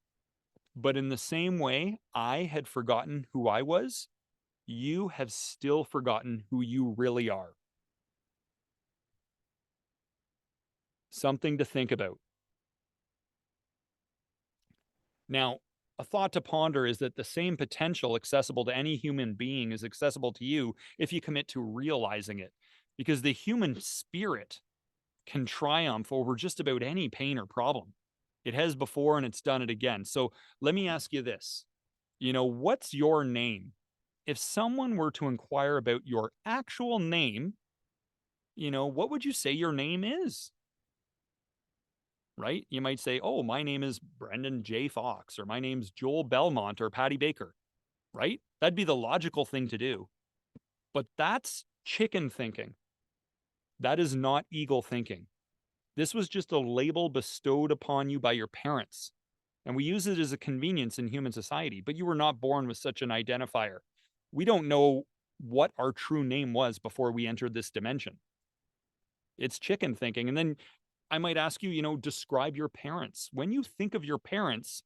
But in the same way I had forgotten who I was, you have still forgotten who you really are. Something to think about. Now, a thought to ponder is that the same potential accessible to any human being is accessible to you if you commit to realizing it, because the human spirit can triumph over just about any pain or problem. It has before and it's done it again. So let me ask you this. What's your name? If someone were to inquire about your actual name, what would you say your name is? Right? You might say, oh, my name is Brendan J. Fox, or my name's Joel Belmont or Patty Baker, right? That'd be the logical thing to do. But that's chicken thinking. That is not eagle thinking. This was just a label bestowed upon you by your parents. And we use it as a convenience in human society, but you were not born with such an identifier. We don't know what our true name was before we entered this dimension. It's chicken thinking. And then I might ask you, describe your parents. When you think of your parents,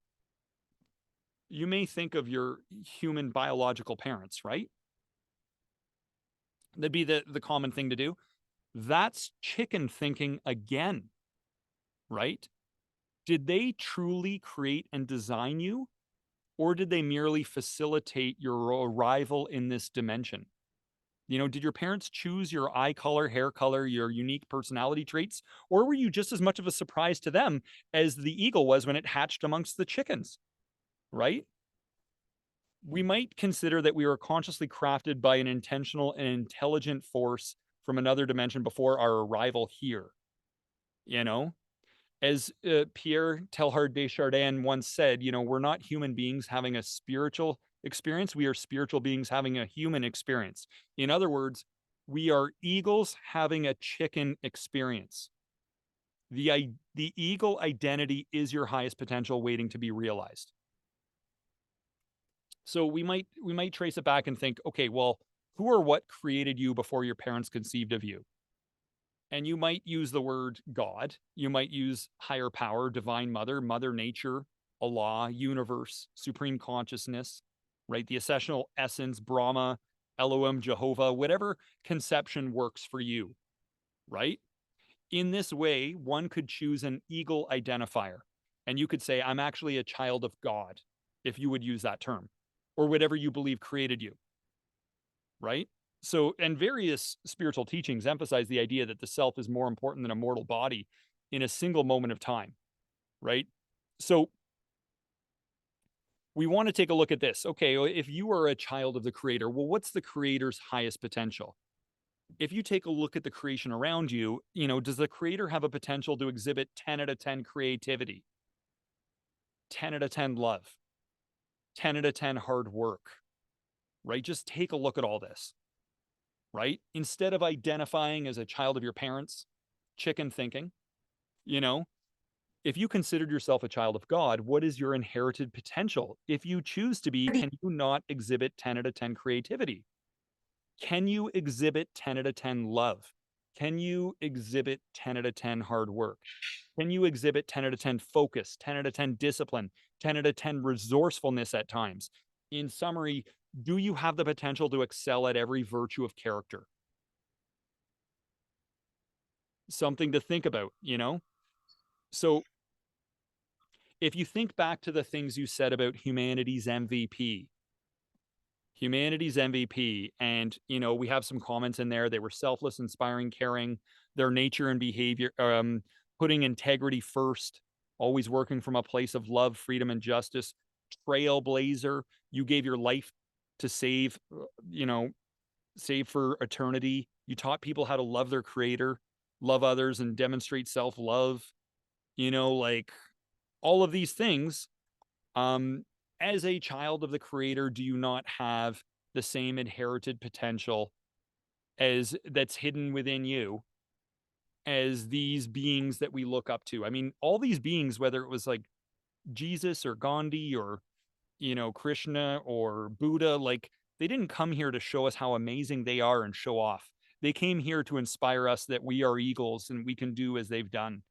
you may think of your human biological parents, right? That'd be the common thing to do. That's chicken thinking again, right? Did they truly create and design you, or did they merely facilitate your arrival in this dimension? Did your parents choose your eye color, hair color, your unique personality traits, or were you just as much of a surprise to them as the eagle was when it hatched amongst the chickens, right? We might consider that we were consciously crafted by an intentional and intelligent force from another dimension before our arrival here. As Pierre Teilhard de Chardin once said, we're not human beings having a spiritual experience. We are spiritual beings having a human experience. In other words, we are eagles having a chicken experience. The eagle identity is your highest potential waiting to be realized. So we might trace it back and think, okay, well, who or what created you before your parents conceived of you? And you might use the word God. You might use higher power, divine mother, mother nature, Allah, universe, supreme consciousness, right? The essential essence, Brahma, Elohim, Jehovah, whatever conception works for you, right? In this way, one could choose an eagle identifier. And you could say, I'm actually a child of God, if you would use that term, or whatever you believe created you, right? So, and various spiritual teachings emphasize the idea that the self is more important than a mortal body in a single moment of time, right? So we want to take a look at this. Okay, if you are a child of the creator, well, what's the creator's highest potential? If you take a look at the creation around you, does the creator have a potential to exhibit 10 out of 10 creativity, 10 out of 10 love, 10 out of 10 hard work, right? Just take a look at all this, right? Instead of identifying as a child of your parents, chicken thinking, you know, if you considered yourself a child of God, what is your inherited potential? If you choose to be, can you not exhibit 10 out of 10 creativity? Can you exhibit 10 out of 10 love? Can you exhibit 10 out of 10 hard work? Can you exhibit 10 out of 10 focus, 10 out of 10 discipline, 10 out of 10 resourcefulness at times? In summary, do you have the potential to excel at every virtue of character? Something to think about, you know? So if you think back to the things you said about humanity's MVP, and, you know, we have some comments in there. They were selfless, inspiring, caring, their nature and behavior, putting integrity first, always working from a place of love, freedom, and justice. Trailblazer, you gave your life to save, save for eternity. You taught people how to love their creator, love others, and demonstrate self-love. You know, like all of these things. As a child of the creator, do you not have the same inherited potential as that's hidden within you as these beings that we look up to? I mean, all these beings, whether it was like Jesus or Gandhi or, you know, Krishna or Buddha, like they didn't come here to show us how amazing they are and show off. They came here to inspire us that we are eagles and we can do as they've done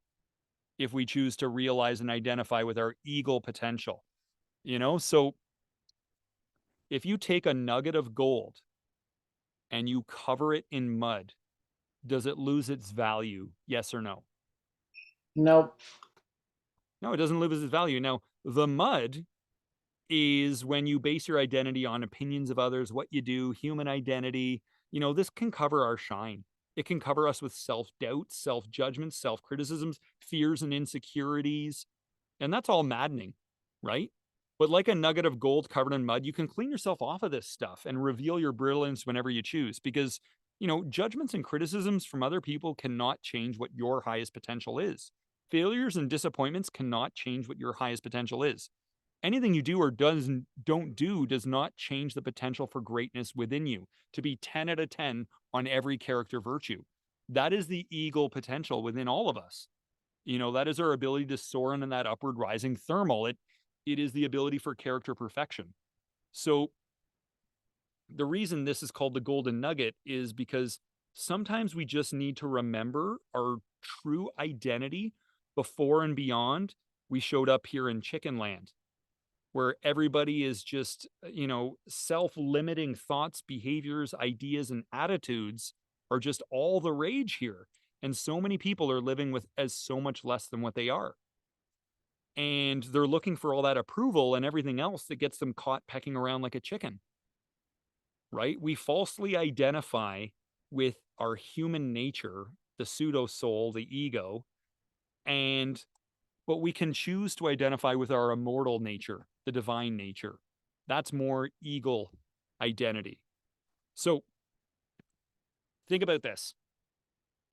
if we choose to realize and identify with our eagle potential. You know, so if you take a nugget of gold and you cover it in mud, does it lose its value? Yes or no? Nope. No, it doesn't lose its value. Now, the mud is when you base your identity on opinions of others, what you do, human identity. You know, this can cover our shine. It can cover us with self-doubt, self-judgment, self-criticisms, fears and insecurities. And that's all maddening, right? But like a nugget of gold covered in mud, you can clean yourself off of this stuff and reveal your brilliance whenever you choose. Because, you know, judgments and criticisms from other people cannot change what your highest potential is. Failures and disappointments cannot change what your highest potential is. Anything you do or don't do does not change the potential for greatness within you to be 10 out of 10 on every character virtue. That is the eagle potential within all of us. You know, that is our ability to soar in that upward rising thermal. It is the ability for character perfection. So the reason this is called the golden nugget is because sometimes we just need to remember our true identity before and beyond we showed up here in chicken land, where everybody is just, you know, self-limiting thoughts, behaviors, ideas, and attitudes are just all the rage here. And so many people are living with as so much less than what they are. And they're looking for all that approval and everything else that gets them caught pecking around like a chicken, right? We falsely identify with our human nature, the pseudo soul, the ego, but we can choose to identify with our immortal nature, the divine nature. That's more eagle identity. So think about this.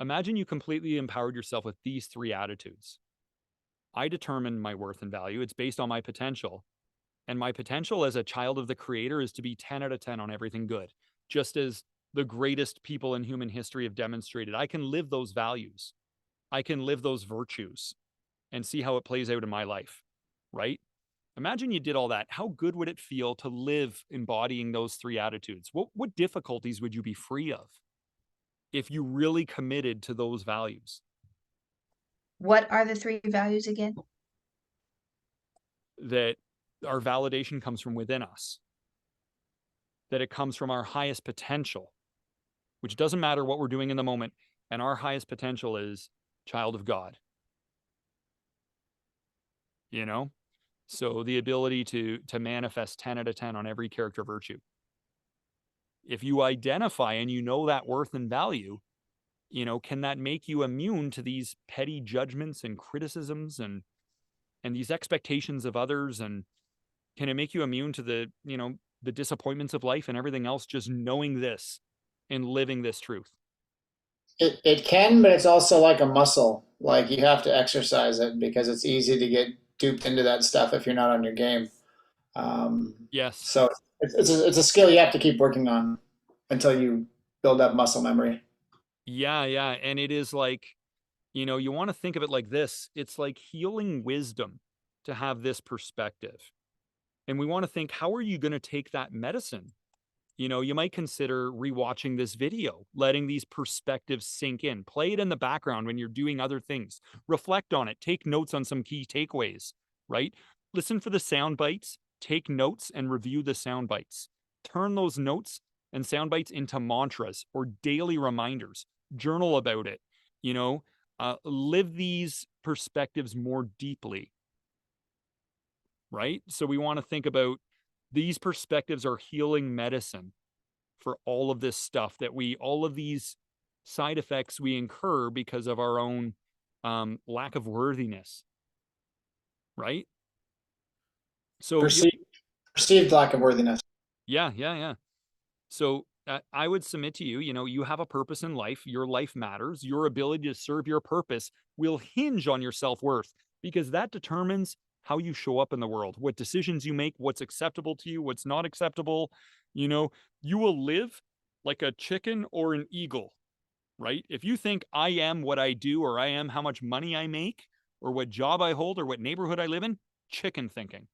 Imagine you completely empowered yourself with these three attitudes. I determine my worth and value. It's based on my potential. And my potential as a child of the creator is to be 10 out of 10 on everything good, just as the greatest people in human history have demonstrated. I can live those values. I can live those virtues and see how it plays out in my life, right? Imagine you did all that. How good would it feel to live embodying those three attitudes? What difficulties would you be free of if you really committed to those values? What are the three values again? That our validation comes from within us, that it comes from our highest potential, which doesn't matter what we're doing in the moment. And our highest potential is child of God, you know? So the ability to manifest 10 out of 10 on every character virtue. If you identify and you know that worth and value, you know, can that make you immune to these petty judgments and criticisms and these expectations of others? And can it make you immune to the, you know, the disappointments of life and everything else, just knowing this and living this truth? It can, but it's also like a muscle. Like you have to exercise it because it's easy to get duped into that stuff if you're not on your game. Yes. So it's a skill you have to keep working on until you build up muscle memory. Yeah, yeah. And it is like, you want to think of it like this. It's like healing wisdom to have this perspective. And we want to think, how are you going to take that medicine? You might consider rewatching this video, letting these perspectives sink in, play it in the background when you're doing other things, reflect on it, take notes on some key takeaways, right? Listen for the sound bites, take notes and review the sound bites. Turn those notes and sound bites into mantras or daily reminders. Journal about it, live these perspectives more deeply, right? So we want to think about these perspectives are healing medicine for all of this stuff all of these side effects we incur because of our own lack of worthiness, right? So Perceived lack of worthiness. yeah, yeah, yeah. So I would submit to you, you have a purpose in life. Your life matters. Your ability to serve your purpose will hinge on your self-worth because that determines how you show up in the world, what decisions you make, what's acceptable to you, what's not acceptable. You will live like a chicken or an eagle, right? If you think I am what I do, or I am how much money I make, or what job I hold, or what neighborhood I live in, chicken thinking,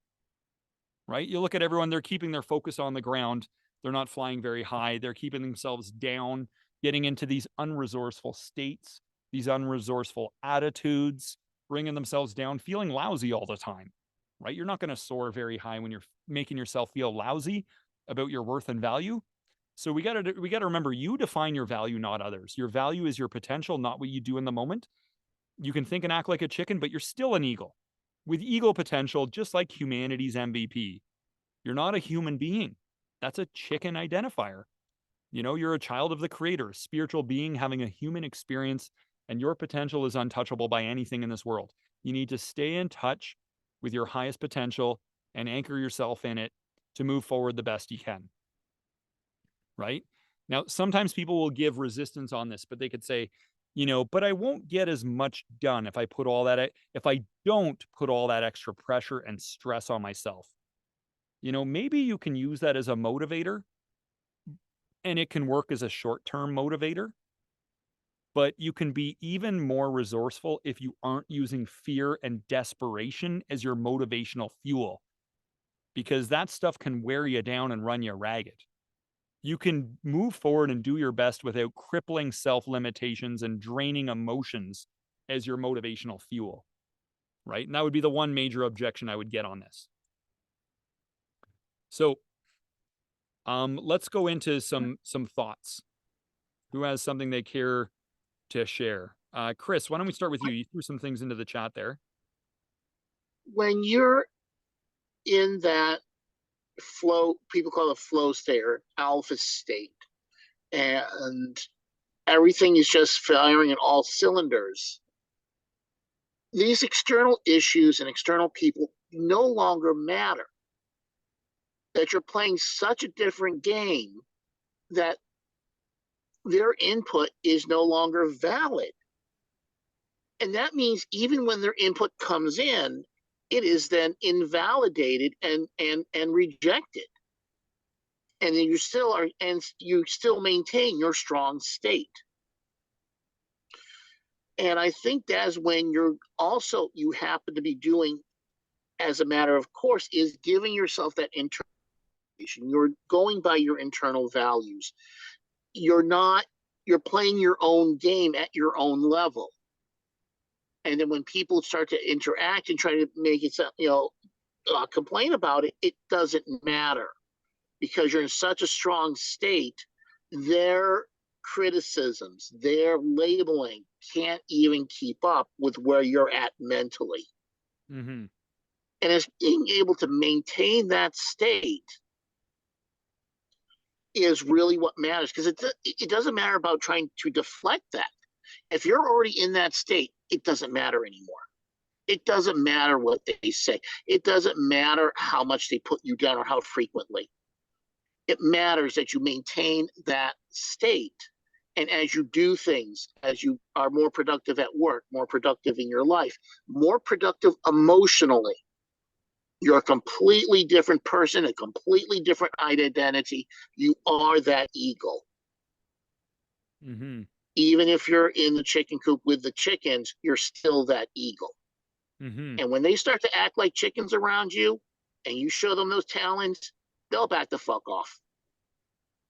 right? You look at everyone, they're keeping their focus on the ground. They're not flying very high. They're keeping themselves down, getting into these unresourceful states, these unresourceful attitudes, bringing themselves down, feeling lousy all the time, right? You're not going to soar very high when you're making yourself feel lousy about your worth and value. So we got to remember, you define your value, not others. Your value is your potential, not what you do in the moment. You can think and act like a chicken, but you're still an eagle with eagle potential, just like humanity's MVP. You're not a human being. That's a chicken identifier. You're a child of the creator, a spiritual being having a human experience, and your potential is untouchable by anything in this world. You need to stay in touch with your highest potential and anchor yourself in it to move forward the best you can. Right? Now, sometimes people will give resistance on this, but they could say, but I won't get as much done if I don't put all that extra pressure and stress on myself. Maybe you can use that as a motivator and it can work as a short-term motivator, but you can be even more resourceful if you aren't using fear and desperation as your motivational fuel, because that stuff can wear you down and run you ragged. You can move forward and do your best without crippling self-limitations and draining emotions as your motivational fuel, right? And that would be the one major objection I would get on this. So let's go into some thoughts. Who has something they care to share? Chris, why don't we start with you? You threw some things into the chat there. When you're in that flow, people call it flow state or alpha state, and everything is just firing in all cylinders, these external issues and external people no longer matter. That you're playing such a different game that their input is no longer valid. And that means even when their input comes in, it is then invalidated and rejected. And then you still maintain your strong state. And I think that's when you happen to be doing, as a matter of course, is giving yourself that internal. You're going by your internal values. You're playing your own game at your own level. And then when people start to interact and try to make it, complain about it, it doesn't matter because you're in such a strong state. Their criticisms, their labeling can't even keep up with where you're at mentally. Mm-hmm. And it's being able to maintain that state is really what matters, because it doesn't matter about trying to deflect that. If you're already in that state, it doesn't matter anymore. It doesn't matter what they say. It doesn't matter how much they put you down or how frequently. It matters that you maintain that state. And as you do things, as you are more productive at work, more productive in your life, more productive emotionally, You're a completely different person, a completely different identity. You are that eagle. Mm-hmm. Even if you're in the chicken coop with the chickens, you're still that eagle. Mm-hmm. And when they start to act like chickens around you and you show them those talons, they'll back the fuck off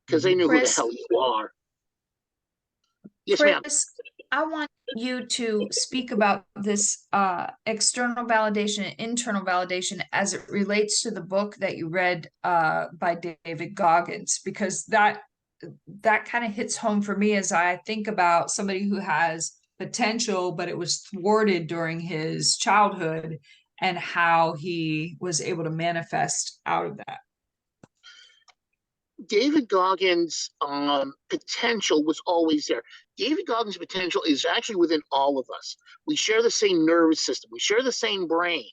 because they Mm-hmm. knew who the Chris, hell you are. Yes, ma'am. Chris, I want you to speak about this external validation and internal validation as it relates to the book that you read by David Goggins, because that kind of hits home for me as I think about somebody who has potential, but it was thwarted during his childhood and how he was able to manifest out of that. David Goggins' potential was always there. David Goggins' potential is actually within all of us. We share the same nervous system. We share the same brain.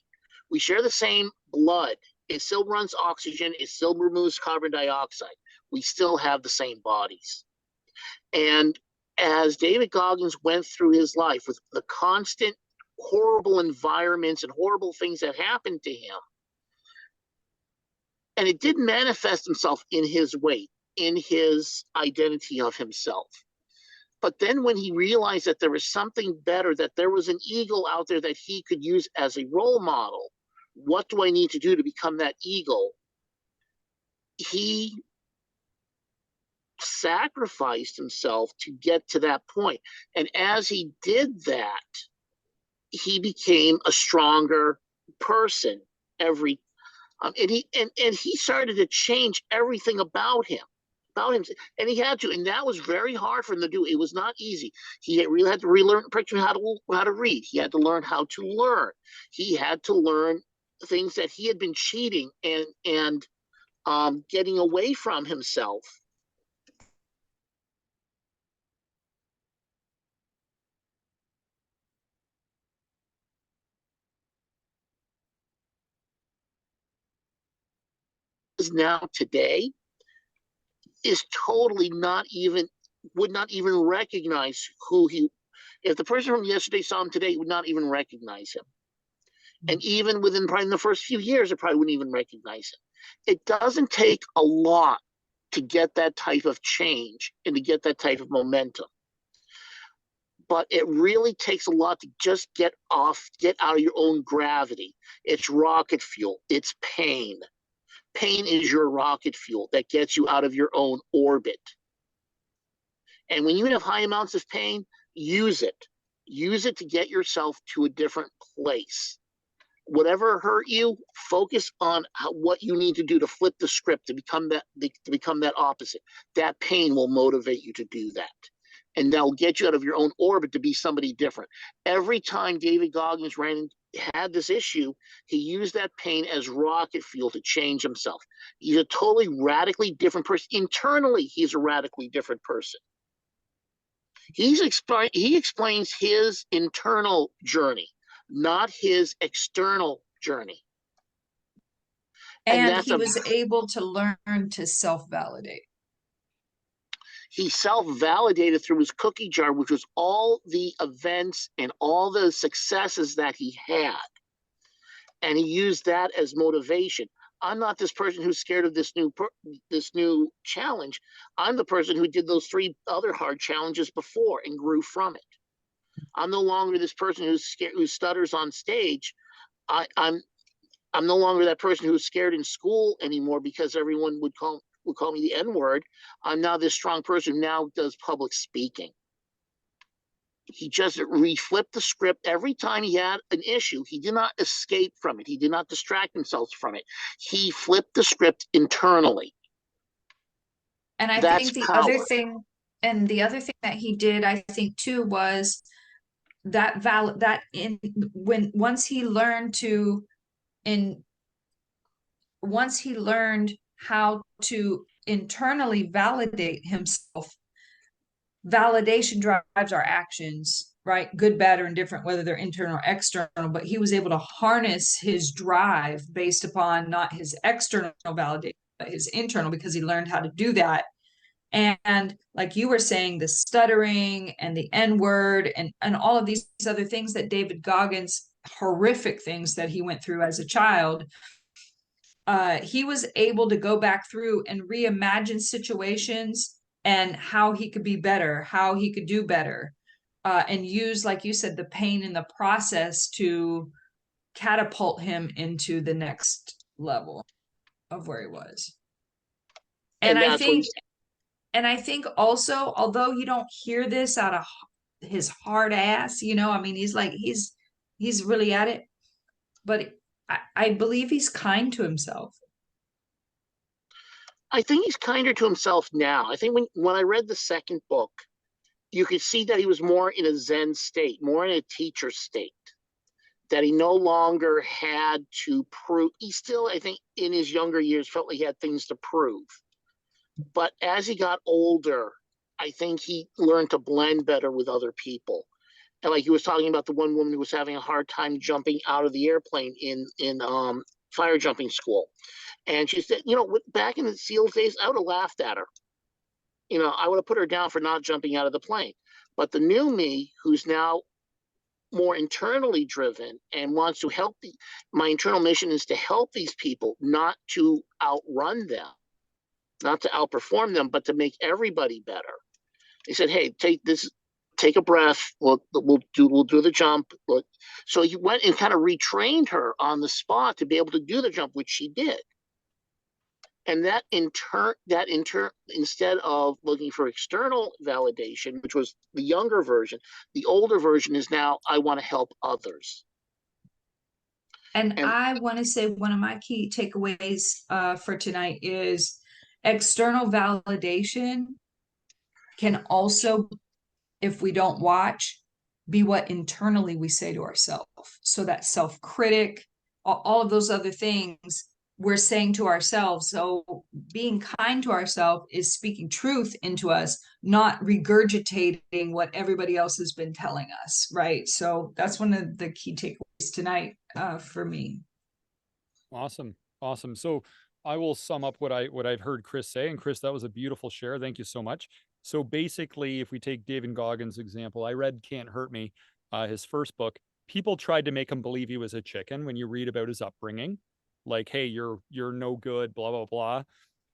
We share the same blood. It still runs oxygen. It still removes carbon dioxide. We still have the same bodies. And as David Goggins went through his life with the constant horrible environments and horrible things that happened to him, and it did manifest himself in his weight, in his identity of himself. But then when he realized that there was something better, that there was an eagle out there that he could use as a role model, what do I need to do to become that eagle? He sacrificed himself to get to that point. And as he did that, he became a stronger person every and he started to change everything about him, and he had to, and that was very hard for him to do. It was not easy. He really had to relearn how to read. He had to learn how to learn. He had to learn things that he had been cheating and getting away from himself. Is now today is totally not even would not even recognize who he. If the person from yesterday saw him today, would not even recognize him. And even within probably the first few years, it probably wouldn't even recognize him. It doesn't take a lot to get that type of change and to get that type of momentum. But it really takes a lot to just get out of your own gravity. It's rocket fuel. It's pain. Pain is your rocket fuel that gets you out of your own orbit. And when you have high amounts of pain, use it. Use it to get yourself to a different place. Whatever hurt you, focus on what you need to do to flip the script to become that opposite. That pain will motivate you to do that. And that'll get you out of your own orbit to be somebody different. Every time David Goggins had this issue, he used that pain as rocket fuel to change himself. He's a totally radically different person. Internally, he's a radically different person. He explains his internal journey, not his external journey. And he was able to learn to self-validate. He self-validated through his cookie jar, which was all the events and all the successes that he had. And he used that as motivation. I'm not this person who's scared of this new challenge. I'm the person who did those 3 other hard challenges before and grew from it. I'm no longer this person who's scared, who stutters on stage. I'm no longer that person who's scared in school anymore because everyone would call me the N-word. I'm now this strong person who now does public speaking. He just reflipped the script every time he had an issue. He did not escape from it. He did not distract himself from it. He flipped the script internally. And I think the other thing that he did, I think too, was once he learned how to internally validate himself, validation drives our actions, right? Good, bad, or indifferent, whether they're internal or external. But he was able to harness his drive based upon not his external validation, but his internal, because he learned how to do that. And like you were saying, the stuttering and the N-word and all of these other things that David Goggins, horrific things that he went through as a child, he was able to go back through and reimagine situations and how he could be better, how he could do better, and use, like you said, the pain in the process to catapult him into the next level of where he was. And And I that's what think, and I think also, although you don't hear this out of his hard ass, you know, I mean, he's really at it, but I believe he's kind to himself. I think he's kinder to himself now. I think when I read the second book, you could see that he was more in a Zen state, more in a teacher state, that he no longer had to prove. He still, I think, in his younger years, felt like he had things to prove. But as he got older, I think he learned to blend better with other people. And like he was talking about the one woman who was having a hard time jumping out of the airplane in fire jumping school. And she said, back in the SEAL days, I would have laughed at her. I would have put her down for not jumping out of the plane. But the new me, who's now more internally driven and wants to help, my internal mission is to help these people, not to outrun them, not to outperform them, but to make everybody better. He said, "Hey, take a breath. We'll do the jump." So he went and kind of retrained her on the spot to be able to do the jump, which she did. And that in turn, instead of looking for external validation, which was the younger version, the older version is now, I want to help others. And I want to say one of my key takeaways for tonight is external validation can also, if we don't watch, be what internally we say to ourselves. So that self-critic, all of those other things we're saying to ourselves. So being kind to ourselves is speaking truth into us, not regurgitating what everybody else has been telling us, right? So that's one of the key takeaways tonight for me. Awesome. So I will sum up what I've heard Chris say. And Chris, that was a beautiful share. Thank you so much. So basically, if we take David Goggins' example, I read Can't Hurt Me, his first book. People tried to make him believe he was a chicken when you read about his upbringing. Like, hey, you're no good, blah, blah, blah.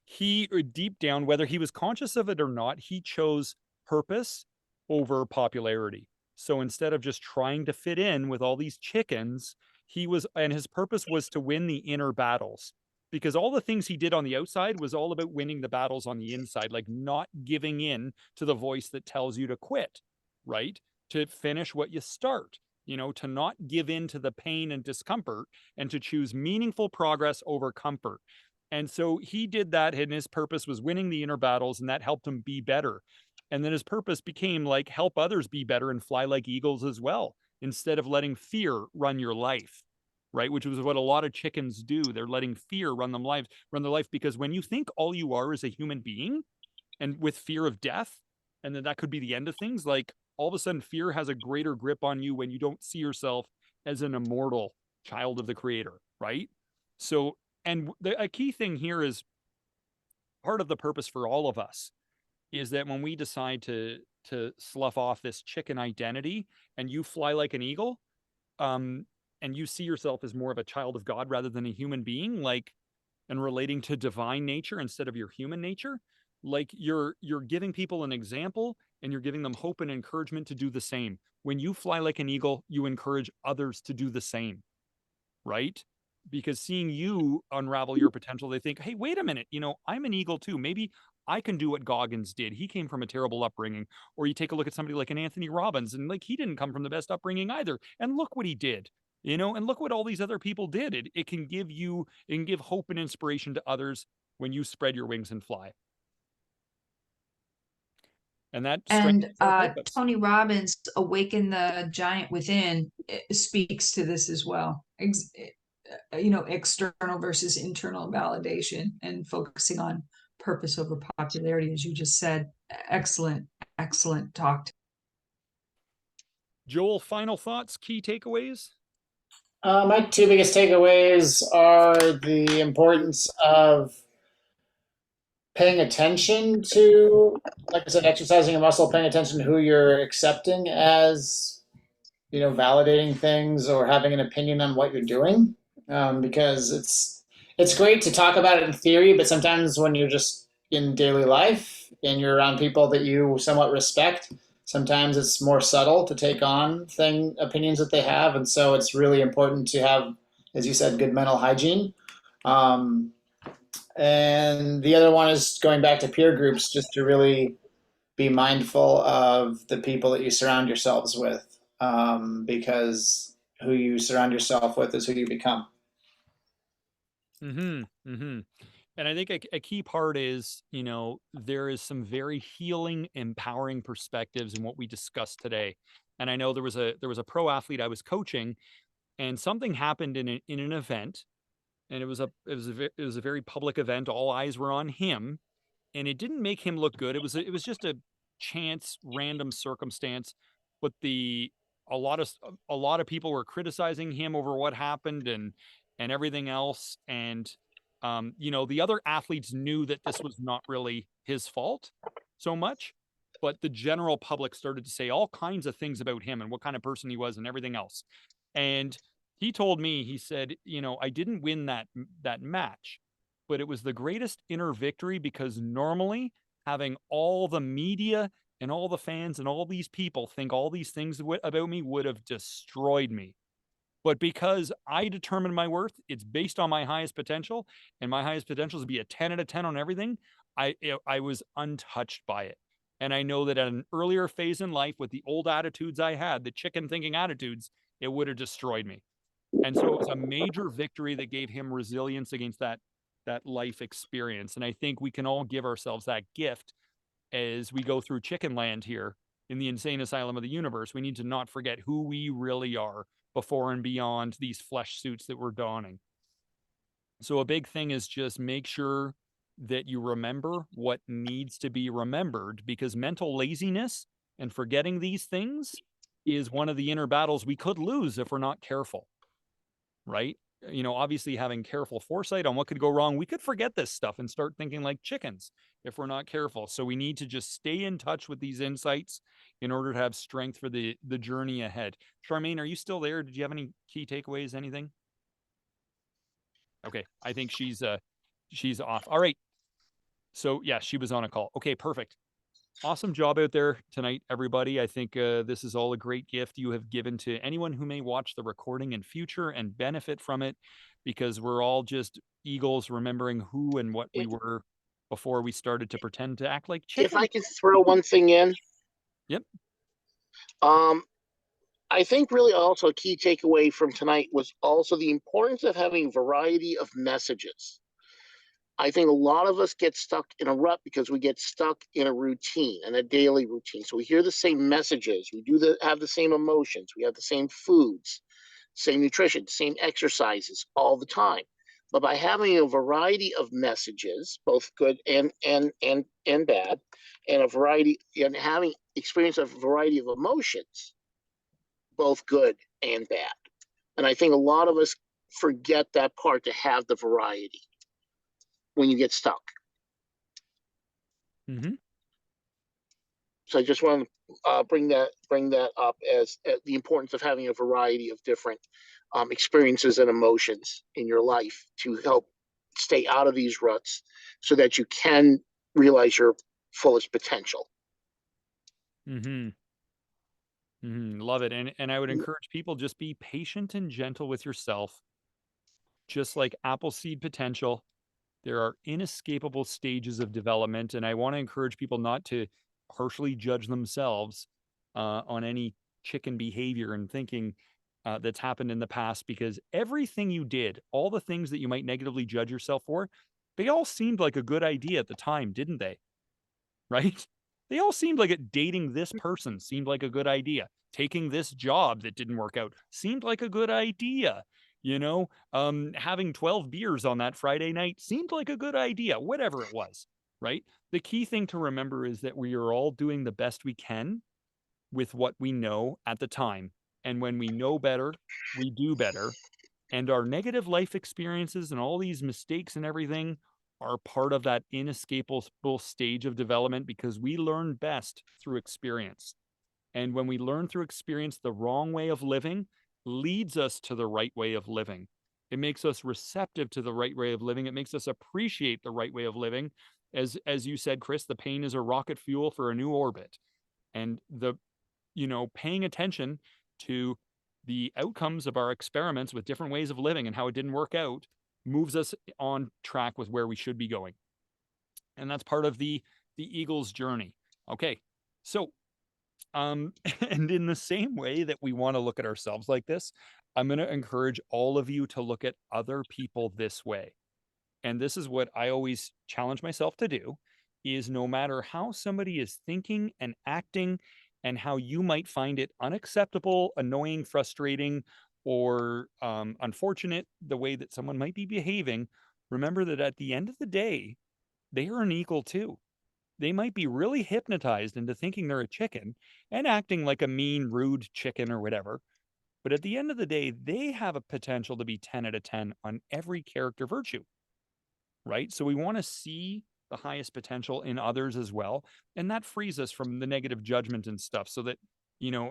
He, deep down, whether he was conscious of it or not, he chose purpose over popularity. So instead of just trying to fit in with all these chickens, and his purpose was to win the inner battles, because all the things he did on the outside was all about winning the battles on the inside, like not giving in to the voice that tells you to quit, right? To finish what you start, to not give in to the pain and discomfort, and to choose meaningful progress over comfort. And so he did that, and his purpose was winning the inner battles, and that helped him be better. And then his purpose became like help others be better and fly like eagles as well, instead of letting fear run your life, right? Which was what a lot of chickens do. They're letting fear run their life, because when you think all you are is a human being, and with fear of death, and then that could be the end of things, like all of a sudden fear has a greater grip on you when you don't see yourself as an immortal child of the creator, right? So, and a key thing here is part of the purpose for all of us is that when we decide to slough off this chicken identity and you fly like an eagle, and you see yourself as more of a child of God rather than a human being, like, and relating to divine nature instead of your human nature, like you're giving people an example, and you're giving them hope and encouragement to do the same. When you fly like an eagle, you encourage others to do the same, right? Because seeing you unravel your potential, they think, hey, wait a minute, I'm an eagle too. Maybe I can do what Goggins did. He came from a terrible upbringing. Or you take a look at somebody like an Anthony Robbins, and like he didn't come from the best upbringing either. And look what he did, and look what all these other people did. It can give hope and inspiration to others when you spread your wings and fly. And that And purpose. Tony Robbins' Awaken the Giant Within speaks to this as well. External versus internal validation, and focusing on purpose over popularity, as you just said. Excellent talk. Joel, final thoughts, key takeaways? My two biggest takeaways are the importance of paying attention to, like I said, exercising a muscle, paying attention to who you're accepting as, validating things or having an opinion on what you're doing, because it's great to talk about it in theory, but sometimes when you're just in daily life and you're around people that you somewhat respect, sometimes it's more subtle to take on opinions that they have, and so it's really important to have, as you said, good mental hygiene. Um, and the other one is going back to peer groups, just to really be mindful of the people that you surround yourselves with, because who you surround yourself with is who you become. Mm-hmm. Mm-hmm. And I think a key part is, there is some very healing, empowering perspectives in what we discussed today. And I know there was a pro athlete I was coaching, and something happened in an event, and it was a very public event. All eyes were on him, and it didn't make him look good. It was just a chance, random circumstance, but the a lot of people were criticizing him over what happened and everything else. And the other athletes knew that this was not really his fault so much, but the general public started to say all kinds of things about him and what kind of person he was and everything else. And he told me, he said, I didn't win that match, but it was the greatest inner victory, because normally having all the media and all the fans and all these people think all these things about me would have destroyed me. But because I determine my worth, it's based on my highest potential, and my highest potential is to be a 10 out of 10 on everything. I was untouched by it. And I know that at an earlier phase in life, with the old attitudes I had, the chicken thinking attitudes, it would have destroyed me. And so it was a major victory that gave him resilience against that life experience. And I think we can all give ourselves that gift as we go through chicken land here in the insane asylum of the universe. We need to not forget who we really are before and beyond these flesh suits that we're donning. So a big thing is just make sure that you remember what needs to be remembered, because mental laziness and forgetting these things is one of the inner battles we could lose if we're not careful, right? Obviously having careful foresight on what could go wrong, we could forget this stuff and start thinking like chickens if we're not careful. So we need to just stay in touch with these insights in order to have strength for the journey ahead. Charmaine, are you still there? Did you have any key takeaways, anything? Okay, I think she's off. All right. So yeah, she was on a call. Okay, perfect. Awesome job out there tonight, everybody. I think this is all a great gift you have given to anyone who may watch the recording in future and benefit from it, because we're all just eagles remembering who and what we were before we started to pretend to act like If I chickens. could throw one thing in, Yep. um, I think really also a key takeaway from tonight was also the importance of having variety of messages. I think a lot of us get stuck in a rut because we get stuck in a routine and a daily routine. So we hear the same messages, we have the same emotions, we have the same foods, same nutrition, same exercises all the time. But by having a variety of messages, both good and bad, and a variety and having experience of a variety of emotions, both good and bad. And I think a lot of us forget that part, to have the variety when you get stuck. Mm-hmm. So I just want to bring that up as the importance of having a variety of different experiences and emotions in your life to help stay out of these ruts, so that you can realize your fullest potential. Mm-hmm. Mm-hmm. Love it. And I would encourage people, just be patient and gentle with yourself. Just like apple seed potential, there are inescapable stages of development, and I want to encourage people not to harshly judge themselves on any chicken behavior and thinking that's happened in the past, because everything you did, all the things that you might negatively judge yourself for, they all seemed like a good idea at the time, didn't they? Right? They all seemed like it. Dating this person seemed like a good idea. Taking this job that didn't work out seemed like a good idea. Having 12 beers on that Friday night seemed like a good idea, whatever it was, right? The key thing to remember is that we are all doing the best we can with what we know at the time. And when we know better, we do better. And our negative life experiences and all these mistakes and everything are part of that inescapable stage of development, because we learn best through experience. And when we learn through experience, the wrong way of living leads us to the right way of living. It makes us receptive to the right way of living. It makes us appreciate the right way of living. As you said, Chris, the pain is a rocket fuel for a new orbit. And paying attention to the outcomes of our experiments with different ways of living and how it didn't work out moves us on track with where we should be going. And that's part of the eagle's journey. Okay. So, and in the same way that we want to look at ourselves like this, I'm going to encourage all of you to look at other people this way. And this is what I always challenge myself to do, is no matter how somebody is thinking and acting and how you might find it unacceptable, annoying, frustrating, or unfortunate the way that someone might be behaving, remember that at the end of the day, they are an eagle too. They might be really hypnotized into thinking they're a chicken and acting like a mean, rude chicken or whatever. But at the end of the day, they have a potential to be 10 out of 10 on every character virtue, right? So we want to see the highest potential in others as well. And that frees us from the negative judgment and stuff, so that,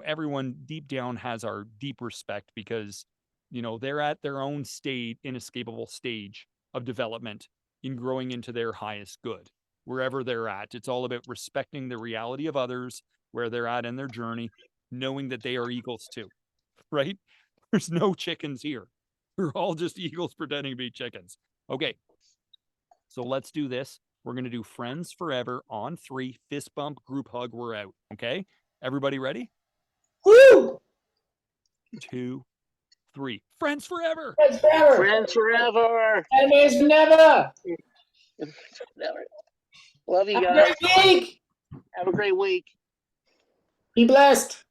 everyone deep down has our deep respect, because, they're at their own inescapable stage of development in growing into their highest good, wherever they're at. It's all about respecting the reality of others, where they're at in their journey, knowing that they are eagles too, right? There's no chickens here. We're all just eagles pretending to be chickens. Okay. So let's do this. We're going to do friends forever on 3, fist bump, group hug. We're out. Okay. Everybody ready? Woo! 2, 3. Friends forever. Friends forever. Friends forever. Enemies never. Never. Love you Have a guys. great week. Have a great week. Be blessed.